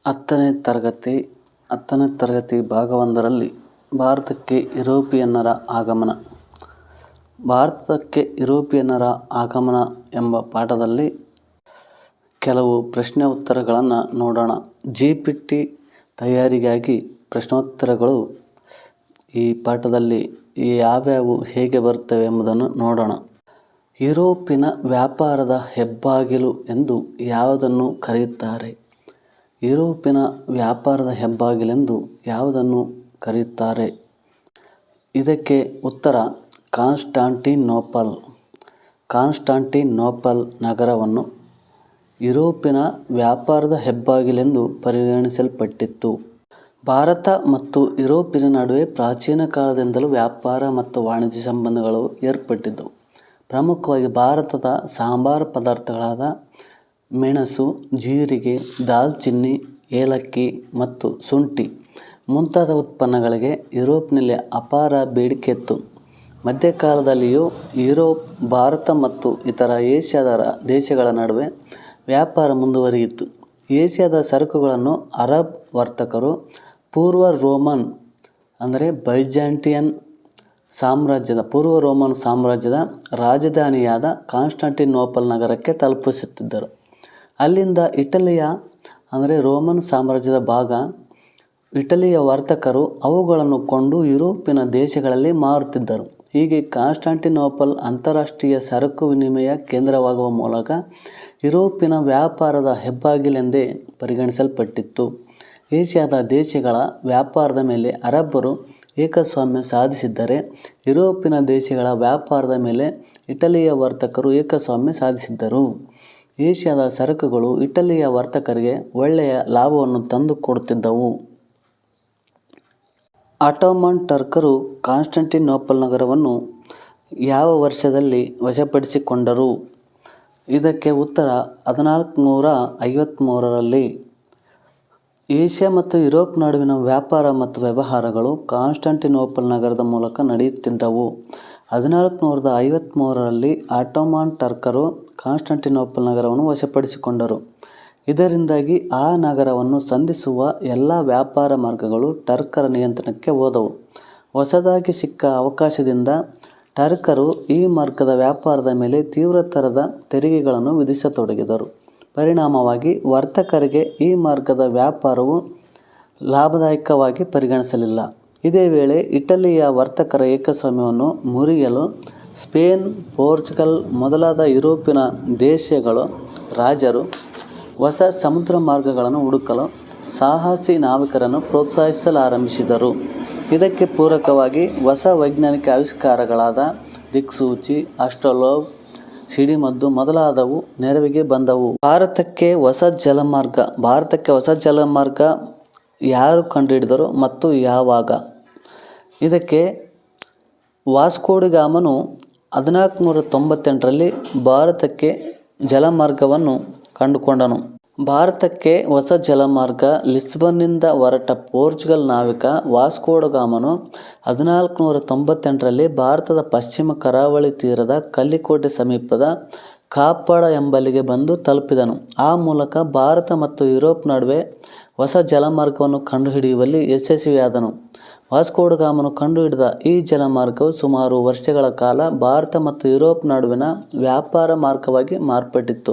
ಹತ್ತನೇ ತರಗತಿ ಭಾಗ 1ರಲ್ಲಿ ಭಾರತಕ್ಕೆ ಯುರೋಪಿಯನ್ನರ ಆಗಮನ. ಭಾರತಕ್ಕೆ ಯುರೋಪಿಯನ್ನರ ಆಗಮನ ಎಂಬ ಪಾಠದಲ್ಲಿ ಕೆಲವು ಪ್ರಶ್ನೆ ಉತ್ತರಗಳನ್ನು ನೋಡೋಣ. ಜಿಪಿಟಿ ತಯಾರಿಗಾಗಿ ಪ್ರಶ್ನೋತ್ತರಗಳು ಈ ಪಾಠದಲ್ಲಿ ಯಾವ್ಯಾವು ಹೇಗೆ ಬರುತ್ತವೆ ಎಂಬುದನ್ನು ನೋಡೋಣ. ಯುರೋಪಿನ ವ್ಯಾಪಾರದ ಹೆಬ್ಬಾಗಿಲು ಎಂದು ಯಾವುದನ್ನು ಕರೆಯುತ್ತಾರೆ? ಯುರೋಪಿನ ವ್ಯಾಪಾರದ ಹೆಬ್ಬಾಗಿಲೆಂದು ಯಾವುದನ್ನು ಕರೆಯುತ್ತಾರೆ? ಇದಕ್ಕೆ ಉತ್ತರ ಕಾನ್ಸ್ಟಾಂಟಿನೋಪಲ್ ನಗರವನ್ನು ಯುರೋಪಿನ ವ್ಯಾಪಾರದ ಹೆಬ್ಬಾಗಿಲೆಂದು ಪರಿಗಣಿಸಲ್ಪಟ್ಟಿತ್ತು. ಭಾರತ ಮತ್ತು ಯುರೋಪಿನ ನಡುವೆ ಪ್ರಾಚೀನ ಕಾಲದಿಂದಲೂ ವ್ಯಾಪಾರ ಮತ್ತು ವಾಣಿಜ್ಯ ಸಂಬಂಧಗಳು ಏರ್ಪಟ್ಟಿದ್ದವು. ಪ್ರಮುಖವಾಗಿ ಭಾರತದ ಸಂಬಾರ ಪದಾರ್ಥಗಳಾದ ಮೆಣಸು, ಜೀರಿಗೆ, ದಾಲ್ಚಿನ್ನಿ, ಏಲಕ್ಕಿ ಮತ್ತು ಶುಂಠಿ ಮುಂತಾದ ಉತ್ಪನ್ನಗಳಿಗೆ ಯುರೋಪಿನಲ್ಲಿ ಅಪಾರ ಬೇಡಿಕೆ ಇತ್ತು. ಮಧ್ಯಕಾಲದಲ್ಲಿಯೂ ಯುರೋಪ್, ಭಾರತ ಮತ್ತು ಇತರ ಏಷ್ಯಾದ ದೇಶಗಳ ನಡುವೆ ವ್ಯಾಪಾರ ಮುಂದುವರಿಯಿತು. ಏಷ್ಯಾದ ಸರಕುಗಳನ್ನು ಅರಬ್ ವರ್ತಕರು ಪೂರ್ವ ರೋಮನ್ ಬೈಜಾಂಟಿಯನ್ ಸಾಮ್ರಾಜ್ಯದ ರಾಜಧಾನಿಯಾದ ಕಾನ್ಸ್ಟಾಂಟಿನೋಪಲ್ ನಗರಕ್ಕೆ ತಲುಪಿಸುತ್ತಿದ್ದರು. ಅಲ್ಲಿಂದ ರೋಮನ್ ಸಾಮ್ರಾಜ್ಯದ ಇಟಲಿಯ ವರ್ತಕರು ಅವುಗಳನ್ನು ಕೊಂಡು ಯುರೋಪಿನ ದೇಶಗಳಲ್ಲಿ ಮಾರುತ್ತಿದ್ದರು. ಹೀಗೆ ಕಾನ್ಸ್ಟಾಂಟಿನೋಪಲ್ ಅಂತಾರಾಷ್ಟ್ರೀಯ ಸರಕು ವಿನಿಮಯ ಕೇಂದ್ರವಾಗುವ ಮೂಲಕ ಯುರೋಪಿನ ವ್ಯಾಪಾರದ ಹೆಬ್ಬಾಗಿಲೆಂದೇ ಪರಿಗಣಿಸಲ್ಪಟ್ಟಿತ್ತು. ಏಷ್ಯಾದ ದೇಶಗಳ ವ್ಯಾಪಾರದ ಮೇಲೆ ಅರಬ್ಬರು ಏಕಸ್ವಾಮ್ಯ ಸಾಧಿಸಿದ್ದರೆ, ಯುರೋಪಿನ ದೇಶಗಳ ವ್ಯಾಪಾರದ ಮೇಲೆ ಇಟಲಿಯ ವರ್ತಕರು ಏಕಸ್ವಾಮ್ಯ ಸಾಧಿಸಿದ್ದರು. ಏಷ್ಯಾದ ಸರಕುಗಳು ಇಟಲಿಯ ವರ್ತಕರಿಗೆ ಒಳ್ಳೆಯ ಲಾಭವನ್ನು ತಂದುಕೊಡುತ್ತಿದ್ದವು. ಆಟೋಮನ್ ಟರ್ಕರು ಕಾನ್ಸ್ಟಾಂಟಿನೋಪಲ್ ನಗರವನ್ನು ಯಾವ ವರ್ಷದಲ್ಲಿ ವಶಪಡಿಸಿಕೊಂಡರು? ಇದಕ್ಕೆ ಉತ್ತರ 1453ರಲ್ಲಿ. ಏಷ್ಯಾ ಮತ್ತು ಯುರೋಪ್ ನಡುವಿನ ವ್ಯಾಪಾರ ಮತ್ತು ವ್ಯವಹಾರಗಳು ಕಾನ್ಸ್ಟಾಂಟಿನೋಪಲ್ ನಗರದ ಮೂಲಕ ನಡೆಯುತ್ತಿದ್ದವು. 1453ರಲ್ಲಿ ಆಟೋಮನ್ ಟರ್ಕರು ಕಾನ್ಸ್ಟಾಂಟಿನೋಪಲ್ ನಗರವನ್ನು ವಶಪಡಿಸಿಕೊಂಡರು. ಇದರಿಂದಾಗಿ ಆ ನಗರವನ್ನು ಸಂಧಿಸುವ ಎಲ್ಲ ವ್ಯಾಪಾರ ಮಾರ್ಗಗಳು ಟರ್ಕರ ನಿಯಂತ್ರಣಕ್ಕೆ ಹೋದವು. ಹೊಸದಾಗಿ ಸಿಕ್ಕ ಅವಕಾಶದಿಂದ ಟರ್ಕರು ಈ ಮಾರ್ಗದ ವ್ಯಾಪಾರದ ಮೇಲೆ ತೀವ್ರತರದ ತೆರಿಗೆಗಳನ್ನು ವಿಧಿಸತೊಡಗಿದರು. ಪರಿಣಾಮವಾಗಿ ವರ್ತಕರಿಗೆ ಈ ಮಾರ್ಗದ ವ್ಯಾಪಾರವು ಲಾಭದಾಯಕವಾಗಿ ಪರಿಗಣಿಸಲಿಲ್ಲ. ಇದೇ ವೇಳೆ ಇಟಲಿಯ ವರ್ತಕರ ಏಕಸ್ವಾಮ್ಯವನ್ನು ಮುರಿಯಲು ಸ್ಪೇನ್, ಪೋರ್ಚುಗಲ್ ಮೊದಲಾದ ಯುರೋಪಿನ ದೇಶಗಳ ರಾಜರು ಹೊಸ ಸಮುದ್ರ ಮಾರ್ಗಗಳನ್ನು ಹುಡುಕಲು ಸಾಹಸಿ ನಾವಿಕರನ್ನು ಪ್ರೋತ್ಸಾಹಿಸಲಾರಂಭಿಸಿದರು. ಇದಕ್ಕೆ ಪೂರಕವಾಗಿ ಹೊಸ ವೈಜ್ಞಾನಿಕ ಆವಿಷ್ಕಾರಗಳಾದ ದಿಕ್ಸೂಚಿ, ಅಸ್ಟ್ರೋಲೋಬ್, ಸಿಡಿಮದ್ದು ಮೊದಲಾದವು ನೆರವಿಗೆ ಬಂದವು. ಭಾರತಕ್ಕೆ ಹೊಸ ಜಲಮಾರ್ಗ ಯಾರು ಕಂಡುಹಿಡಿದರು ಮತ್ತು ಯಾವಾಗ? ಇದಕ್ಕೆ ವಾಸ್ಕೋಡಿಗಾಮನು 1498ರಲ್ಲಿ ಭಾರತಕ್ಕೆ ಜಲಮಾರ್ಗವನ್ನು ಕಂಡುಕೊಂಡನು. ಭಾರತಕ್ಕೆ ಹೊಸ ಜಲಮಾರ್ಗ ಲಿಸ್ಬನ್ನಿಂದ ಹೊರಟ ಪೋರ್ಚುಗಲ್ ನಾವಿಕ ವಾಸ್ಕೋಡಗಾಮನು 1498ರಲ್ಲಿ ಭಾರತದ ಪಶ್ಚಿಮ ಕರಾವಳಿ ತೀರದ ಕಲ್ಲಿಕೋಟೆ ಸಮೀಪದ ಕಾಪಡ ಎಂಬಲ್ಲಿಗೆ ಬಂದು ತಲುಪಿದನು. ಆ ಮೂಲಕ ಭಾರತ ಮತ್ತು ಯುರೋಪ್ ನಡುವೆ ಹೊಸ ಜಲಮಾರ್ಗವನ್ನು ಕಂಡುಹಿಡಿಯುವಲ್ಲಿ ಯಶಸ್ವಿಯಾದನು. ವಾಸ್ಕೋಡಗಾಮನು ಕಂಡುಹಿಡಿದ ಈ ಜಲಮಾರ್ಗವು ಸುಮಾರು ವರ್ಷಗಳ ಕಾಲ ಭಾರತ ಮತ್ತು ಯುರೋಪ್ ನಡುವಿನ ವ್ಯಾಪಾರ ಮಾರ್ಗವಾಗಿ ಮಾರ್ಪಟ್ಟಿತು.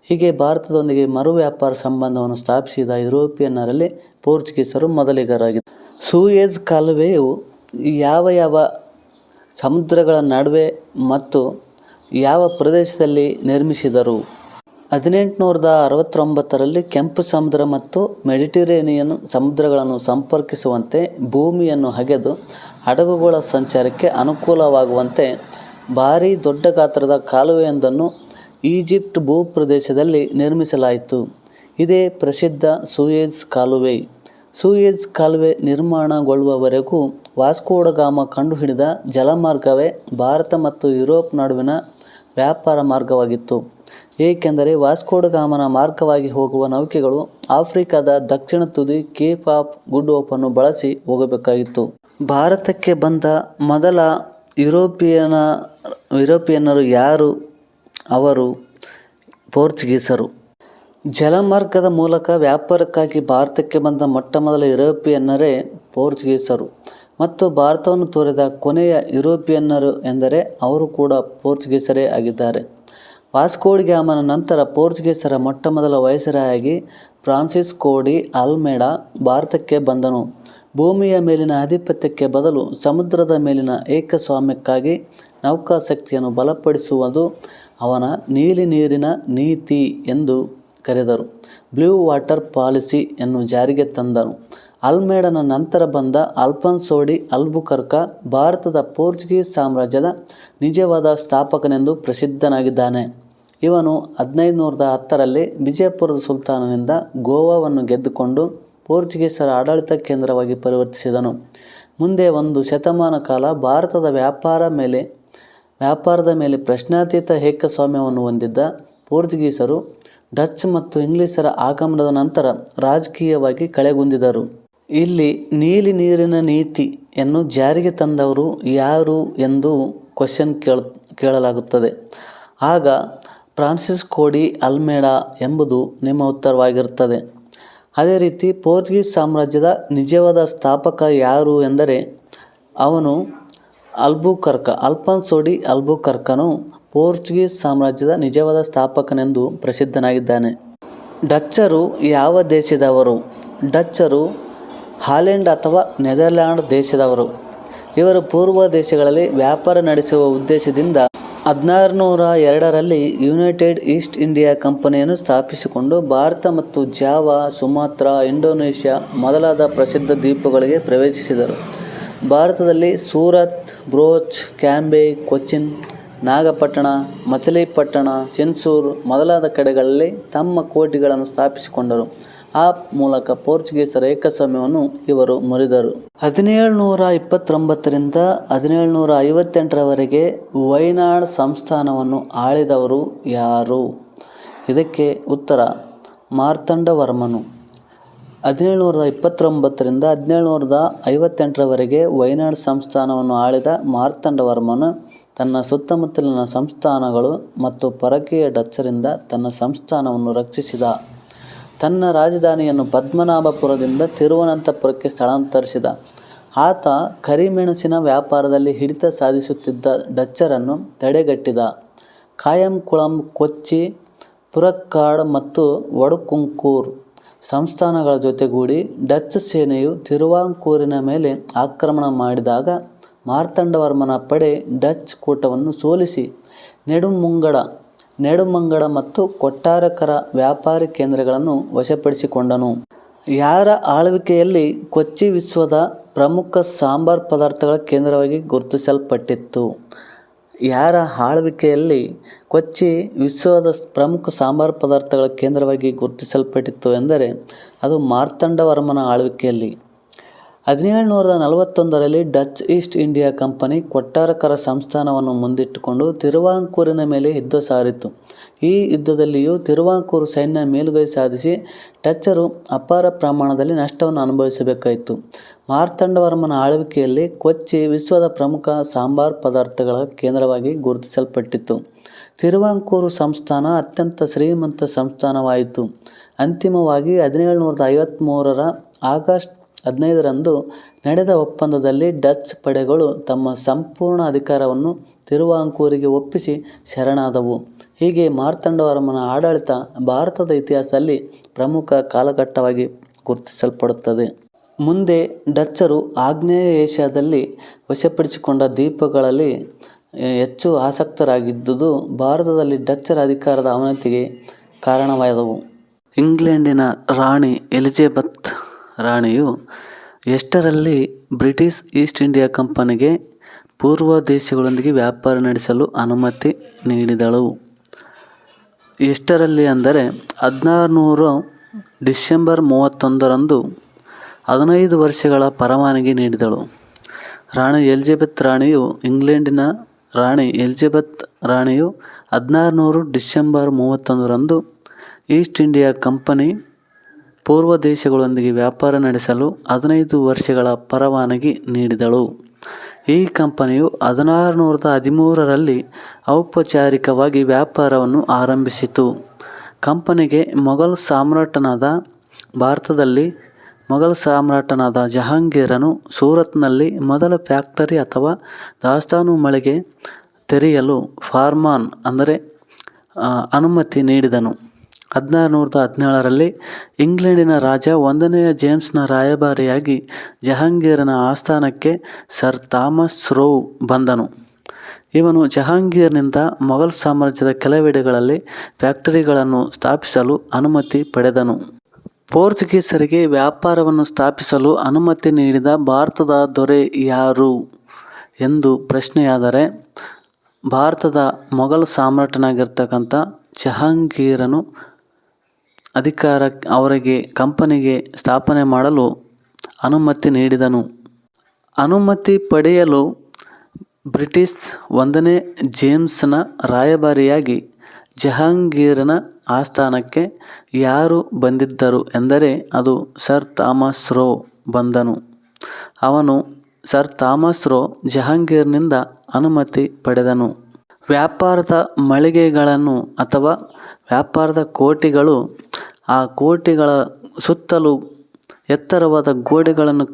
ಹೀಗೆ ಭಾರತದೊಂದಿಗೆ ಮರು ವ್ಯಾಪಾರ ಸಂಬಂಧವನ್ನು ಸ್ಥಾಪಿಸಿದ ಯುರೋಪಿಯನ್ನರಲ್ಲಿ ಪೋರ್ಚುಗೀಸರು ಮೊದಲಿಗರಾಗಿದ್ದರು. ಸೂಯೆಜ್ ಕಾಲುವೆಯು ಯಾವ ಸಮುದ್ರಗಳ ನಡುವೆ ಮತ್ತು ಯಾವ ಪ್ರದೇಶದಲ್ಲಿ ನಿರ್ಮಿಸಿದರು? 1869ರಲ್ಲಿ ಕೆಂಪು ಸಮುದ್ರ ಮತ್ತು ಮೆಡಿಟರೇನಿಯನ್ ಸಮುದ್ರಗಳನ್ನು ಸಂಪರ್ಕಿಸುವಂತೆ ಭೂಮಿಯನ್ನು ಅಗೆದು ಹಡಗುಗಳ ಸಂಚಾರಕ್ಕೆ ಅನುಕೂಲವಾಗುವಂತೆ ಭಾರೀ ದೊಡ್ಡ ಗಾತ್ರದ ಕಾಲುವೆಯೊಂದನ್ನು ಈಜಿಪ್ಟ್ ಭೂಪ್ರದೇಶದಲ್ಲಿ ನಿರ್ಮಿಸಲಾಯಿತು. ಇದೇ ಪ್ರಸಿದ್ಧ ಸೂಯೆಜ್ ಕಾಲುವೆ. ಸೂಯೆಜ್ ಕಾಲುವೆ ನಿರ್ಮಾಣಗೊಳ್ಳುವವರೆಗೂ ವಾಸ್ಕೋಡಗಾಮ ಕಂಡುಹಿಡಿದ ಜಲಮಾರ್ಗವೇ ಭಾರತ ಮತ್ತು ಯುರೋಪ್ ನಡುವಿನ ವ್ಯಾಪಾರ ಮಾರ್ಗವಾಗಿತ್ತು. ಏಕೆಂದರೆ ವಾಸ್ಕೋಡಗಾಮನ ಮಾರ್ಗವಾಗಿ ಹೋಗುವ ನೌಕೆಗಳು ಆಫ್ರಿಕಾದ ದಕ್ಷಿಣ ತುದಿ ಕೇಪ್ ಆಫ್ ಗುಡ್ ಹೋಪನ್ನು ಬಳಸಿ ಹೋಗಬೇಕಾಗಿತ್ತು. ಭಾರತಕ್ಕೆ ಬಂದ ಮೊದಲ ಯುರೋಪಿಯನ್ನರು ಯಾರು? ಅವರು ಪೋರ್ಚುಗೀಸರು. ಜಲಮಾರ್ಗದ ಮೂಲಕ ವ್ಯಾಪಾರಕ್ಕಾಗಿ ಭಾರತಕ್ಕೆ ಬಂದ ಮೊಟ್ಟಮೊದಲ ಯುರೋಪಿಯನ್ನರೇ ಪೋರ್ಚುಗೀಸರು ಮತ್ತು ಭಾರತವನ್ನು ತೋರಿದ ಕೊನೆಯ ಯುರೋಪಿಯನ್ನರು ಎಂದರೆ ಅವರು ಕೂಡ ಪೋರ್ಚುಗೀಸರೇ ಆಗಿದ್ದಾರೆ. ವಾಸ್ಕೋ ಡಿ ಗಾಮನ ನಂತರ ಪೋರ್ಚುಗೀಸರ ಮೊಟ್ಟಮೊದಲ ವೈಸರಾಯಾಗಿ ಫ್ರಾನ್ಸಿಸ್ಕೋ ಡಿ ಅಲ್ಮೆಡಾ ಭಾರತಕ್ಕೆ ಬಂದನು. ಭೂಮಿಯ ಮೇಲಿನ ಆಧಿಪತ್ಯಕ್ಕೆ ಬದಲು ಸಮುದ್ರದ ಮೇಲಿನ ಏಕಸ್ವಾಮ್ಯಕ್ಕಾಗಿ ನೌಕಾಶಕ್ತಿಯನ್ನು ಬಲಪಡಿಸುವುದು ಅವನ ನೀಲಿ ನೀರಿನ ನೀತಿ ಎಂದು ಕರೆದರು. ಬ್ಲೂ ವಾಟರ್ ಪಾಲಿಸಿಯನ್ನು ಜಾರಿಗೆ ತಂದನು. ಅಲ್ಮೆಡಾನ ನಂತರ ಬಂದ ಅಲ್ಫಾನ್ಸೋ ಡಿ ಅಲ್ಬುಕರ್ಕ ಭಾರತದ ಪೋರ್ಚುಗೀಸ್ ಸಾಮ್ರಾಜ್ಯದ ನಿಜವಾದ ಸ್ಥಾಪಕನೆಂದು ಪ್ರಸಿದ್ಧನಾಗಿದ್ದಾನೆ. ಇವನು 1510ರಲ್ಲಿ ವಿಜಯಪುರದ ಸುಲ್ತಾನನಿಂದ ಗೋವಾವನ್ನು ಗೆದ್ದುಕೊಂಡು ಪೋರ್ಚುಗೀಸರ ಆಡಳಿತ ಕೇಂದ್ರವಾಗಿ ಪರಿವರ್ತಿಸಿದನು. ಮುಂದೆ ಒಂದು ಶತಮಾನ ಕಾಲ ಭಾರತದ ವ್ಯಾಪಾರದ ಮೇಲೆ ಪ್ರಶ್ನಾತೀತ ಏಕಸ್ವಾಮ್ಯವನ್ನು ಹೊಂದಿದ್ದ ಪೋರ್ಚುಗೀಸರು ಡಚ್ ಮತ್ತು ಇಂಗ್ಲಿಷರ ಆಗಮನದ ನಂತರ ರಾಜಕೀಯವಾಗಿ ಕಳೆಗುಂದಿದರು. ಇಲ್ಲಿ ನೀಲಿ ನೀರಿನ ನೀತಿಯನ್ನು ಜಾರಿಗೆ ತಂದವರು ಯಾರು ಎಂದು ಕ್ವಶನ್ ಕೇಳಲಾಗುತ್ತದೆ. ಆಗ ಫ್ರಾನ್ಸಿಸ್ಕೋ ಡಿ ಅಲ್ಮೆಡಾ ಎಂಬುದು ನಿಮ್ಮ ಉತ್ತರವಾಗಿರುತ್ತದೆ. ಅದೇ ರೀತಿ ಪೋರ್ಚುಗೀಸ್ ಸಾಮ್ರಾಜ್ಯದ ನಿಜವಾದ ಸ್ಥಾಪಕ ಯಾರು ಎಂದರೆ ಅವನು ಅಲ್ಫಾನ್ಸೋ ಡಿ ಅಲ್ಬುಕರ್ಕನು ಪೋರ್ಚುಗೀಸ್ ಸಾಮ್ರಾಜ್ಯದ ನಿಜವಾದ ಸ್ಥಾಪಕನೆಂದು ಪ್ರಸಿದ್ಧನಾಗಿದ್ದಾನೆ. ಡಚ್ಚರು ಯಾವ ದೇಶದವರು? ಡಚ್ಚರು ಹಾಲೆಂಡ್ ಅಥವಾ ನೆದರ್ಲ್ಯಾಂಡ್ ದೇಶದವರು. ಇವರು ಪೂರ್ವ ದೇಶಗಳಲ್ಲಿ ವ್ಯಾಪಾರ ನಡೆಸುವ ಉದ್ದೇಶದಿಂದ 1602ರಲ್ಲಿ ಯುನೈಟೆಡ್ ಈಸ್ಟ್ ಇಂಡಿಯಾ ಕಂಪನಿಯನ್ನು ಸ್ಥಾಪಿಸಿಕೊಂಡು ಭಾರತ ಮತ್ತು ಜಾವಾ, ಸುಮಾತ್ರಾ, ಇಂಡೋನೇಷ್ಯಾ ಮೊದಲಾದ ಪ್ರಸಿದ್ಧ ದ್ವೀಪಗಳಿಗೆ ಪ್ರವೇಶಿಸಿದರು. ಭಾರತದಲ್ಲಿ ಸೂರತ್, ಬ್ರೋಚ್, ಕ್ಯಾಂಬೆ, ಕೊಚ್ಚಿನ್, ನಾಗಪಟ್ಟಣ, ಮಚಲಿಪಟ್ಟಣ, ಚಿನ್ಸೂರ್ ಮೊದಲಾದ ಕಡೆಗಳಲ್ಲಿ ತಮ್ಮ ಕೋಟೆಗಳನ್ನು ಸ್ಥಾಪಿಸಿಕೊಂಡರು. ಆ ಮೂಲಕ ಪೋರ್ಚುಗೀಸರ ಏಕಸ್ವಾಮ್ಯವನ್ನು ಇವರು ಮುರಿದರು. 1729ರಿಂದ 1758ರವರೆಗೆ ವೈನಾಡ್ ಸಂಸ್ಥಾನವನ್ನು ಆಳಿದವರು ಯಾರು? ಇದಕ್ಕೆ ಉತ್ತರ ಮಾರ್ತಾಂಡವರ್ಮನು. 1729ರಿಂದ 1758ರವರೆಗೆ ವೈನಾಡ್ ಸಂಸ್ಥಾನವನ್ನು ಆಳಿದ ಮಾರ್ತಾಂಡವರ್ಮನು ತನ್ನ ಸುತ್ತಮುತ್ತಲಿನ ಸಂಸ್ಥಾನಗಳು ಮತ್ತು ಪರಕೀಯ ಡಚ್ಚರಿಂದ ತನ್ನ ಸಂಸ್ಥಾನವನ್ನು ರಕ್ಷಿಸಿದ. ತನ್ನ ರಾಜಧಾನಿಯನ್ನು ಪದ್ಮನಾಭಪುರದಿಂದ ತಿರುವನಂತಪುರಕ್ಕೆ ಸ್ಥಳಾಂತರಿಸಿದ. ಆತ ಕರಿಮೆಣಸಿನ ವ್ಯಾಪಾರದಲ್ಲಿ ಹಿಡಿತ ಸಾಧಿಸುತ್ತಿದ್ದ ಡಚ್ಚರನ್ನು ತಡೆಗಟ್ಟಿದ. ಕಾಯಂಕುಳಂ, ಕೊಚ್ಚಿ, ಪುರಕ್ಕಾಡ್ ಮತ್ತು ವಡುಕುಂಕೂರ್ ಸಂಸ್ಥಾನಗಳ ಜೊತೆಗೂಡಿ ಡಚ್ ಸೇನೆಯು ತಿರುವಾಂಕೂರಿನ ಮೇಲೆ ಆಕ್ರಮಣ ಮಾಡಿದಾಗ ಮಾರ್ತಾಂಡವರ್ಮನ ಪಡೆ ಡಚ್ ಕೂಟವನ್ನು ಸೋಲಿಸಿ ನೆಡುಮಂಗಡ ಮತ್ತು ಕೊಟ್ಟಾರಕರ ವ್ಯಾಪಾರಿ ಕೇಂದ್ರಗಳನ್ನು ವಶಪಡಿಸಿಕೊಂಡನು. ಯಾರ ಆಳ್ವಿಕೆಯಲ್ಲಿ ಕೊಚ್ಚಿ ವಿಶ್ವದ ಪ್ರಮುಖ ಸಾಂಬಾರ್ ಪದಾರ್ಥಗಳ ಕೇಂದ್ರವಾಗಿ ಗುರುತಿಸಲ್ಪಟ್ಟಿತ್ತು? ಯಾರ ಆಳ್ವಿಕೆಯಲ್ಲಿ ಕೊಚ್ಚಿ ವಿಶ್ವದ ಪ್ರಮುಖ ಸಾಂಬಾರ್ ಪದಾರ್ಥಗಳ ಕೇಂದ್ರವಾಗಿ ಗುರುತಿಸಲ್ಪಟ್ಟಿತ್ತು ಎಂದರೆ ಅದು ಮಾರ್ತಾಂಡವರ್ಮನ ಆಳ್ವಿಕೆಯಲ್ಲಿ. 1741ರಲ್ಲಿ ಡಚ್ ಈಸ್ಟ್ ಇಂಡಿಯಾ ಕಂಪನಿ ಕೊಟ್ಟಾರಕರ ಸಂಸ್ಥಾನವನ್ನು ಮುಂದಿಟ್ಟುಕೊಂಡು ತಿರುವಾಂಕೂರಿನ ಮೇಲೆ ಯುದ್ಧ ಸಾರಿತು. ಈ ಯುದ್ಧದಲ್ಲಿಯೂ ತಿರುವಾಂಕೂರು ಸೈನ್ಯ ಮೇಲುಗೈ ಸಾಧಿಸಿ ಡಚ್ಚರು ಅಪಾರ ಪ್ರಮಾಣದಲ್ಲಿ ನಷ್ಟವನ್ನು ಅನುಭವಿಸಬೇಕಾಯಿತು. ಮಾರ್ತಾಂಡವರ್ಮನ ಆಳ್ವಿಕೆಯಲ್ಲಿ ಕೊಚ್ಚಿ ವಿಶ್ವದ ಪ್ರಮುಖ ಸಾಂಬಾರ್ ಪದಾರ್ಥಗಳ ಕೇಂದ್ರವಾಗಿ ಗುರುತಿಸಲ್ಪಟ್ಟಿತು. ತಿರುವಾಂಕೂರು ಸಂಸ್ಥಾನ ಅತ್ಯಂತ ಶ್ರೀಮಂತ ಸಂಸ್ಥಾನವಾಯಿತು. ಅಂತಿಮವಾಗಿ 1753ರ ಆಗಸ್ಟ್ 15ರಂದು ನಡೆದ ಒಪ್ಪಂದದಲ್ಲಿ ಡಚ್ ಪಡೆಗಳು ತಮ್ಮ ಸಂಪೂರ್ಣ ಅಧಿಕಾರವನ್ನು ತಿರುವಾಂಕೂರಿಗೆ ಒಪ್ಪಿಸಿ ಶರಣಾದವು. ಹೀಗೆ ಮಾರ್ತಾಂಡವರ್ಮನ ಆಡಳಿತ ಭಾರತದ ಇತಿಹಾಸದಲ್ಲಿ ಪ್ರಮುಖ ಕಾಲಘಟ್ಟವಾಗಿ ಗುರುತಿಸಲ್ಪಡುತ್ತದೆ. ಮುಂದೆ ಡಚ್ಚರು ಆಗ್ನೇಯ ಏಷ್ಯಾದಲ್ಲಿ ವಶಪಡಿಸಿಕೊಂಡ ದ್ವೀಪಗಳಲ್ಲಿ ಹೆಚ್ಚು ಆಸಕ್ತರಾಗಿದ್ದುದು ಭಾರತದಲ್ಲಿ ಡಚ್ಚರ ಅಧಿಕಾರದ ಅವನತಿಗೆ ಕಾರಣವಾದವು. ಇಂಗ್ಲೆಂಡಿನ ರಾಣಿ ಎಲಿಜಬೆತ್ ರಾಣಿಯು ಎಷ್ಟರಲ್ಲಿ ಬ್ರಿಟಿಷ್ ಈಸ್ಟ್ ಇಂಡಿಯಾ ಕಂಪನಿಗೆ ಪೂರ್ವ ದೇಶಗಳೊಂದಿಗೆ ವ್ಯಾಪಾರ ನಡೆಸಲು ಅನುಮತಿ ನೀಡಿದಳು? ಎಷ್ಟರಲ್ಲಿ ಅಂದರೆ 1600 ಡಿಸೆಂಬರ್ 31ರಂದು 15 ವರ್ಷಗಳ ಪರವಾನಗಿ ನೀಡಿದಳು. ರಾಣಿ ಎಲಿಜಬೆತ್ ರಾಣಿಯು ಇಂಗ್ಲೆಂಡಿನ ರಾಣಿ ಎಲಿಜಬೆತ್ ರಾಣಿಯು 1600 ಡಿಸೆಂಬರ್ 31ರಂದು ಈಸ್ಟ್ ಇಂಡಿಯಾ ಕಂಪನಿ ಪೂರ್ವ ದೇಶಗಳೊಂದಿಗೆ ವ್ಯಾಪಾರ ನಡೆಸಲು 15 ವರ್ಷಗಳ ಪರವಾನಗಿ ನೀಡಿದಳು. ಈ ಕಂಪನಿಯು 1613ರಲ್ಲಿ ಔಪಚಾರಿಕವಾಗಿ ವ್ಯಾಪಾರವನ್ನು ಆರಂಭಿಸಿತು. ಕಂಪನಿಗೆ ಭಾರತದಲ್ಲಿ ಮೊಘಲ್ ಸಾಮ್ರಾಟನಾದ ಜಹಾಂಗೀರನು ಸೂರತ್ನಲ್ಲಿ ಮೊದಲ ಫ್ಯಾಕ್ಟರಿ ಅಥವಾ ದಾಸ್ತಾನು ಮಳಿಗೆ ತೆರೆಯಲು ಫಾರ್ಮಾನ್ ಅಂದರೆ ಅನುಮತಿ ನೀಡಿದನು. 1617ರಲ್ಲಿ ಇಂಗ್ಲೆಂಡಿನ ರಾಜ 1ನೇ ಜೇಮ್ಸ್ನ ರಾಯಭಾರಿಯಾಗಿ ಜಹಾಂಗೀರನ ಆಸ್ಥಾನಕ್ಕೆ ಸರ್ ಥಾಮಸ್ ರೋವ್ ಬಂದನು. ಇವನು ಜಹಾಂಗೀರ್ನಿಂದ ಮೊಘಲ್ ಸಾಮ್ರಾಜ್ಯದ ಕೆಲವೆಡೆಗಳಲ್ಲಿ ಫ್ಯಾಕ್ಟರಿಗಳನ್ನು ಸ್ಥಾಪಿಸಲು ಅನುಮತಿ ಪಡೆದನು. ಪೋರ್ಚುಗೀಸರಿಗೆ ವ್ಯಾಪಾರವನ್ನು ಸ್ಥಾಪಿಸಲು ಅನುಮತಿ ನೀಡಿದ ಭಾರತದ ದೊರೆ ಯಾರು ಎಂದು ಪ್ರಶ್ನೆಯಾದರೆ, ಭಾರತದ ಮೊಘಲ್ ಸಾಮ್ರಾಟನಾಗಿರ್ತಕ್ಕಂಥ ಜಹಾಂಗೀರನು ಅವರಿಗೆ ಕಂಪನಿಗೆ ಸ್ಥಾಪನೆ ಮಾಡಲು ಅನುಮತಿ ನೀಡಿದನು. ಅನುಮತಿ ಪಡೆಯಲು ಬ್ರಿಟಿಷ್ 1ನೇ ಜೇಮ್ಸ್ನ ರಾಯಭಾರಿಯಾಗಿ ಜಹಾಂಗೀರನ ಆಸ್ಥಾನಕ್ಕೆ ಯಾರು ಬಂದಿದ್ದರು ಎಂದರೆ ಅದು ಸರ್ ಥಾಮಸ್ ರೋ ಬಂದನು. ಸರ್ ಥಾಮಸ್ ರೋ ಜಹಾಂಗೀರ್ನಿಂದ ಅನುಮತಿ ಪಡೆದನು. ವ್ಯಾಪಾರದ ಮಳಿಗೆಗಳನ್ನು ಅಥವಾ ವ್ಯಾಪಾರದ ಕೋಟೆಗಳು, ಆ ಕೋಟೆಗಳ ಸುತ್ತಲೂ ಎತ್ತರವಾದ ಗೋಡೆಗಳನ್ನು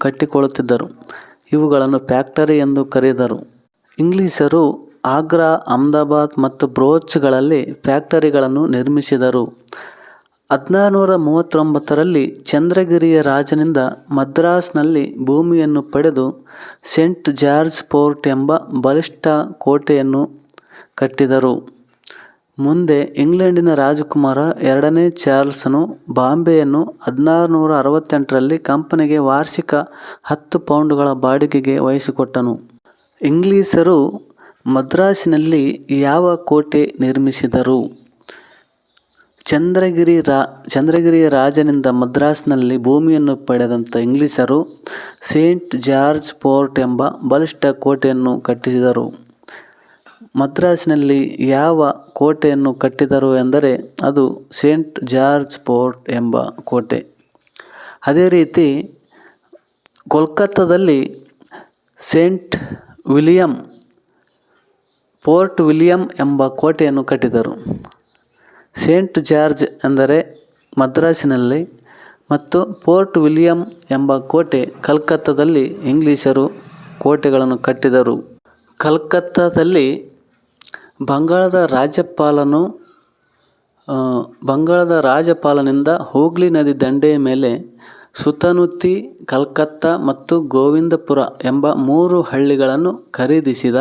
ಕಟ್ಟಿಕೊಳ್ಳುತ್ತಿದ್ದರು. ಇವುಗಳನ್ನು ಫ್ಯಾಕ್ಟರಿ ಎಂದು ಕರೆದರು. ಇಂಗ್ಲಿಷರು ಆಗ್ರಾ, ಅಹಮದಾಬಾದ್ ಮತ್ತು ಬ್ರೋಚ್ಗಳಲ್ಲಿ ಫ್ಯಾಕ್ಟರಿಗಳನ್ನು ನಿರ್ಮಿಸಿದರು. 1639ರಲ್ಲಿ ಚಂದ್ರಗಿರಿಯ ರಾಜನಿಂದ ಮದ್ರಾಸ್ನಲ್ಲಿ ಭೂಮಿಯನ್ನು ಪಡೆದು ಸೇಂಟ್ ಜಾರ್ಜ್ ಫೋರ್ಟ್ ಎಂಬ ಬಲಿಷ್ಠ ಕೋಟೆಯನ್ನು ಕಟ್ಟಿದರು. ಮುಂದೆ ಇಂಗ್ಲೆಂಡಿನ ರಾಜಕುಮಾರ 2ನೇ ಚಾರ್ಲ್ಸನು ಬಾಂಬೆಯನ್ನು 1668ರಲ್ಲಿ ಕಂಪನಿಗೆ ವಾರ್ಷಿಕ 10 ಪೌಂಡುಗಳ ಬಾಡಿಗೆಗೆ ವಹಿಸಿಕೊಟ್ಟನು. ಇಂಗ್ಲಿಷರು ಮದ್ರಾಸಿನಲ್ಲಿ ಯಾವ ಕೋಟೆ ನಿರ್ಮಿಸಿದರು? ಚಂದ್ರಗಿರಿಯ ರಾಜನಿಂದ ಮದ್ರಾಸ್ನಲ್ಲಿ ಭೂಮಿಯನ್ನು ಪಡೆದಂಥ ಇಂಗ್ಲಿಷರು ಸೇಂಟ್ ಜಾರ್ಜ್ ಫೋರ್ಟ್ ಎಂಬ ಬಲಿಷ್ಠ ಕೋಟೆಯನ್ನು ಕಟ್ಟಿಸಿದರು. ಮದ್ರಾಸಿನಲ್ಲಿ ಯಾವ ಕೋಟೆಯನ್ನು ಕಟ್ಟಿದರು ಎಂದರೆ ಅದು ಸೇಂಟ್ ಜಾರ್ಜ್ ಫೋರ್ಟ್ ಎಂಬ ಕೋಟೆ. ಅದೇ ರೀತಿ ಕೋಲ್ಕತ್ತಾದಲ್ಲಿ ಫೋರ್ಟ್ ವಿಲಿಯಂ ಎಂಬ ಕೋಟೆಯನ್ನು ಕಟ್ಟಿದರು. ಸೇಂಟ್ ಜಾರ್ಜ್ ಎಂದರೆ ಮದ್ರಾಸಿನಲ್ಲಿ ಮತ್ತು ಫೋರ್ಟ್ ವಿಲಿಯಂ ಎಂಬ ಕೋಟೆ ಕಲ್ಕತ್ತಾದಲ್ಲಿ ಇಂಗ್ಲಿಷರು ಕೋಟೆಗಳನ್ನು ಕಟ್ಟಿದರು. ಕಲ್ಕತ್ತಾದಲ್ಲಿ ಬಂಗಾಳದ ರಾಜ್ಯಪಾಲನಿಂದ ಹೂಗ್ಲಿ ನದಿ ದಂಡೆಯ ಮೇಲೆ ಸುತನುತಿ, ಕಲ್ಕತ್ತಾ ಮತ್ತು ಗೋವಿಂದಪುರ ಎಂಬ 3 ಹಳ್ಳಿಗಳನ್ನು ಖರೀದಿಸಿದ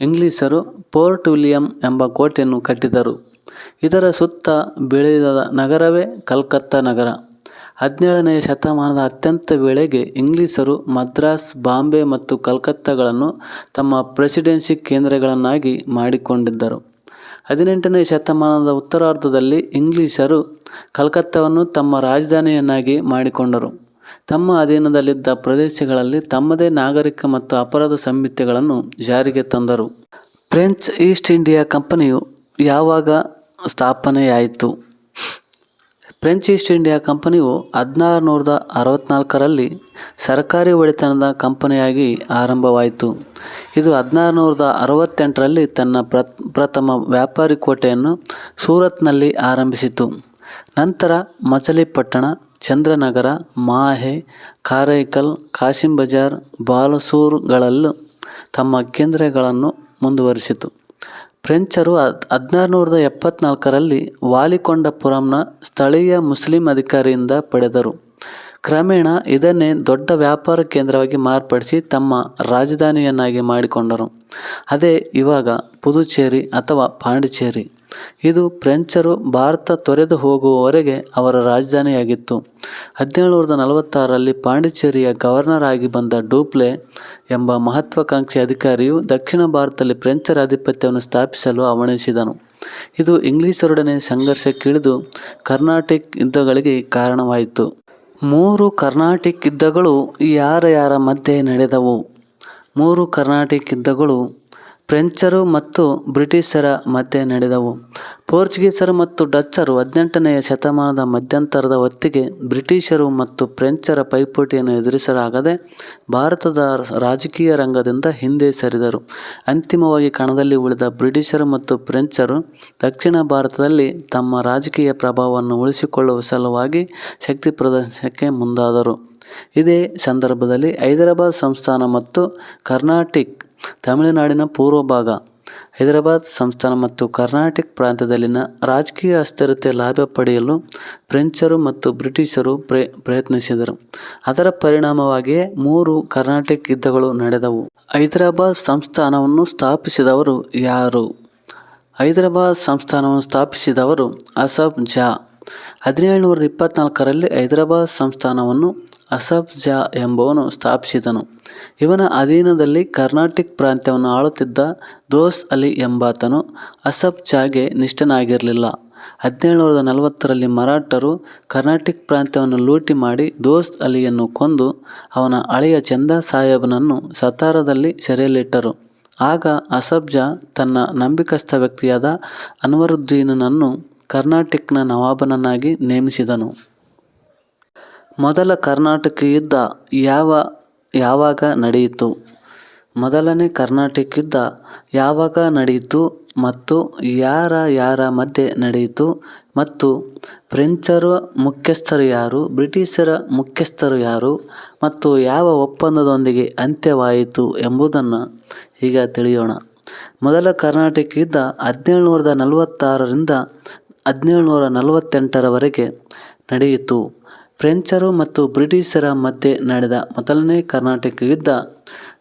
ಇಂಗ್ಲಿಷರು ಫೋರ್ಟ್ ವಿಲಿಯಂ ಎಂಬ ಕೋಟೆಯನ್ನು ಕಟ್ಟಿದರು. ಇದರ ಸುತ್ತ ಬೆಳೆದ ನಗರವೇ ಕಲ್ಕತ್ತಾ ನಗರ. 17ನೇ ಶತಮಾನದ ಅತ್ಯಂತ ವೇಳೆಗೆ ಇಂಗ್ಲಿಷರು ಮದ್ರಾಸ್, ಬಾಂಬೆ ಮತ್ತು ಕಲ್ಕತ್ತಾಗಳನ್ನು ತಮ್ಮ ಪ್ರೆಸಿಡೆನ್ಸಿ ಕೇಂದ್ರಗಳನ್ನಾಗಿ ಮಾಡಿಕೊಂಡಿದ್ದರು. 18ನೇ ಶತಮಾನದ ಉತ್ತರಾರ್ಧದಲ್ಲಿ ಇಂಗ್ಲಿಷರು ಕಲ್ಕತ್ತಾವನ್ನು ತಮ್ಮ ರಾಜಧಾನಿಯನ್ನಾಗಿ ಮಾಡಿಕೊಂಡರು. ತಮ್ಮ ಅಧೀನದಲ್ಲಿದ್ದ ಪ್ರದೇಶಗಳಲ್ಲಿ ತಮ್ಮದೇ ನಾಗರಿಕ ಮತ್ತು ಅಪರಾಧ ಸಂಹಿತೆಗಳನ್ನು ಜಾರಿಗೆ ತಂದರು. ಫ್ರೆಂಚ್ ಈಸ್ಟ್ ಇಂಡಿಯಾ ಕಂಪನಿಯು ಯಾವಾಗ ಸ್ಥಾಪನೆಯಾಯಿತು? ಫ್ರೆಂಚ್ ಈಸ್ಟ್ ಇಂಡಿಯಾ ಕಂಪನಿಯು 1664ರಲ್ಲಿ ಸರ್ಕಾರಿ ಒಡೆತನದ ಕಂಪನಿಯಾಗಿ ಆರಂಭವಾಯಿತು. ಇದು 1668ರಲ್ಲಿ ತನ್ನ ಪ್ರಥಮ ವ್ಯಾಪಾರಿ ಕೋಟೆಯನ್ನು ಸೂರತ್ನಲ್ಲಿ ಆರಂಭಿಸಿತು. ನಂತರ ಮಚಲಿಪಟ್ಟಣ, ಚಂದ್ರನಗರ, ಮಾಹೆ, ಕಾರೈಕಲ್, ಕಾಸಿಂ ಬಜಾರ್, ಬಾಲಸೂರ್ಗಳಲ್ಲೂ ತಮ್ಮ ಕೇಂದ್ರಗಳನ್ನು ಮುಂದುವರಿಸಿತು. ಫ್ರೆಂಚರು 1674ರಲ್ಲಿ ವಾಲಿಕೊಂಡಪುರಂನ ಸ್ಥಳೀಯ ಮುಸ್ಲಿಂ ಅಧಿಕಾರಿಯಿಂದ ಪಡೆದರು. ಕ್ರಮೇಣ ಇದನ್ನೇ ದೊಡ್ಡ ವ್ಯಾಪಾರ ಕೇಂದ್ರವಾಗಿ ಮಾರ್ಪಡಿಸಿ ತಮ್ಮ ರಾಜಧಾನಿಯನ್ನಾಗಿ ಮಾಡಿಕೊಂಡರು. ಅದೇ ಇವಾಗ ಪುದುಚೇರಿ ಅಥವಾ ಪಾಂಡಿಚೇರಿ. ಇದು ಫ್ರೆಂಚರು ಭಾರತ ತೊರೆದು ಹೋಗುವವರೆಗೆ ಅವರ ರಾಜಧಾನಿಯಾಗಿತ್ತು. 1746ರಲ್ಲಿ ಪಾಂಡಿಚೇರಿಯ ಗವರ್ನರ್ ಆಗಿ ಬಂದ ಡೂಪ್ಲೆ ಎಂಬ ಮಹತ್ವಾಕಾಂಕ್ಷಿ ಅಧಿಕಾರಿಯು ದಕ್ಷಿಣ ಭಾರತದಲ್ಲಿ ಫ್ರೆಂಚರ ಆಧಿಪತ್ಯವನ್ನು ಸ್ಥಾಪಿಸಲು ಹವಣಿಸಿದನು. ಇದು ಇಂಗ್ಲಿಷರೊಡನೆ ಸಂಘರ್ಷಕ್ಕಿಳಿದು ಕರ್ನಾಟಿಕ್ ಯುದ್ಧಗಳಿಗೆ ಕಾರಣವಾಯಿತು. 3 ಕರ್ನಾಟಿಕ್ ಯುದ್ಧಗಳು ಯಾರ ಮಧ್ಯೆ ನಡೆದವು? 3 ಕರ್ನಾಟಿಕ್ ಯುದ್ಧಗಳು ಫ್ರೆಂಚರು ಮತ್ತು ಬ್ರಿಟಿಷರ ಮಧ್ಯೆ ನಡೆದವು. ಪೋರ್ಚುಗೀಸರು ಮತ್ತು ಡಚ್ಚರು 18ನೇ ಶತಮಾನದ ಮಧ್ಯಂತರದ ಹೊತ್ತಿಗೆ ಬ್ರಿಟಿಷರು ಮತ್ತು ಫ್ರೆಂಚರ ಪೈಪೋಟಿಯನ್ನು ಎದುರಿಸಲಾಗದೆ ಭಾರತದ ರಾಜಕೀಯ ರಂಗದಿಂದ ಹಿಂದೆ ಸರಿದರು. ಅಂತಿಮವಾಗಿ ಕಣದಲ್ಲಿ ಉಳಿದ ಬ್ರಿಟಿಷರು ಮತ್ತು ಫ್ರೆಂಚರು ದಕ್ಷಿಣ ಭಾರತದಲ್ಲಿ ತಮ್ಮ ರಾಜಕೀಯ ಪ್ರಭಾವವನ್ನು ಉಳಿಸಿಕೊಳ್ಳುವ ಸಲುವಾಗಿ ಶಕ್ತಿ ಪ್ರದರ್ಶನಕ್ಕೆ ಮುಂದಾದರು. ಇದೇ ಸಂದರ್ಭದಲ್ಲಿ ಹೈದರಾಬಾದ್ ಸಂಸ್ಥಾನ ಮತ್ತು ಕರ್ನಾಟಿಕ್, ತಮಿಳುನಾಡಿನ ಪೂರ್ವ ಭಾಗ, ಹೈದರಾಬಾದ್ ಸಂಸ್ಥಾನ ಮತ್ತು ಕರ್ನಾಟಿಕ್ ಪ್ರಾಂತ್ಯದಲ್ಲಿನ ರಾಜಕೀಯ ಅಸ್ಥಿರತೆ ಲಾಭ ಪಡೆಯಲು ಫ್ರೆಂಚರು ಮತ್ತು ಬ್ರಿಟಿಷರು ಪ್ರಯತ್ನಿಸಿದರು. ಅದರ ಪರಿಣಾಮವಾಗಿಯೇ 3 ಕರ್ನಾಟಿಕ್ ಯುದ್ಧಗಳು ನಡೆದವು. ಹೈದರಾಬಾದ್ ಸಂಸ್ಥಾನವನ್ನು ಸ್ಥಾಪಿಸಿದವರು ಯಾರು? ಹೈದರಾಬಾದ್ ಸಂಸ್ಥಾನವನ್ನು ಸ್ಥಾಪಿಸಿದವರು ಅಸಫ್ ಜಾ. 1724ರಲ್ಲಿ ಹೈದರಾಬಾದ್ ಸಂಸ್ಥಾನವನ್ನು ಅಸಫ್ ಜಾ ಎಂಬುವನು ಸ್ಥಾಪಿಸಿದನು. ಇವನ ಅಧೀನದಲ್ಲಿ ಕರ್ನಾಟಿಕ್ ಪ್ರಾಂತ್ಯವನ್ನು ಆಳುತ್ತಿದ್ದ ದೋಸ್ತ್ ಅಲಿ ಎಂಬಾತನು ಅಸಫ್ ಜಾಗೆ ನಿಷ್ಠನಾಗಿರಲಿಲ್ಲ. 1740ರಲ್ಲಿ ಮರಾಠರು ಕರ್ನಾಟಿಕ್ ಪ್ರಾಂತ್ಯವನ್ನು ಲೂಟಿ ಮಾಡಿ ದೋಸ್ತ್ ಅಲಿಯನ್ನು ಕೊಂದು ಅವನ ಅಳಿಯ ಚಂದಾ ಸಾಹೇಬನನ್ನು ಸತಾರಾದಲ್ಲಿ ಸೆರೆಯಲ್ಲಿಟ್ಟರು. ಆಗ ಅಸಫ್ ಜಾ ತನ್ನ ನಂಬಿಕಸ್ಥ ವ್ಯಕ್ತಿಯಾದ ಅನ್ವರುದ್ದೀನನನ್ನು ಕರ್ನಾಟಿಕ್ನ ನವಾಬನನ್ನಾಗಿ ನೇಮಿಸಿದನು. ಮೊದಲ ಕರ್ನಾಟಕ ಯುದ್ಧ ಯಾವಾಗ ನಡೆಯಿತು? ಮೊದಲನೇ ಕರ್ನಾಟಕ ಯುದ್ಧ ಯಾವಾಗ ನಡೆಯಿತು ಮತ್ತು ಯಾರ ಮಧ್ಯೆ ನಡೆಯಿತು ಮತ್ತು ಫ್ರೆಂಚರ ಮುಖ್ಯಸ್ಥರು ಯಾರು, ಬ್ರಿಟಿಷರ ಮುಖ್ಯಸ್ಥರು ಯಾರು ಮತ್ತು ಯಾವ ಒಪ್ಪಂದದೊಂದಿಗೆ ಅಂತ್ಯವಾಯಿತು ಎಂಬುದನ್ನು ಈಗ ತಿಳಿಯೋಣ. ಮೊದಲ ಕರ್ನಾಟಕ ಯುದ್ಧ 1746ರಿಂದ 1748ರವರೆಗೆ ನಡೆಯಿತು. ಫ್ರೆಂಚರು ಮತ್ತು ಬ್ರಿಟಿಷರ ಮಧ್ಯೆ ನಡೆದ ಮೊದಲನೇ ಕರ್ನಾಟಕ ಯುದ್ಧ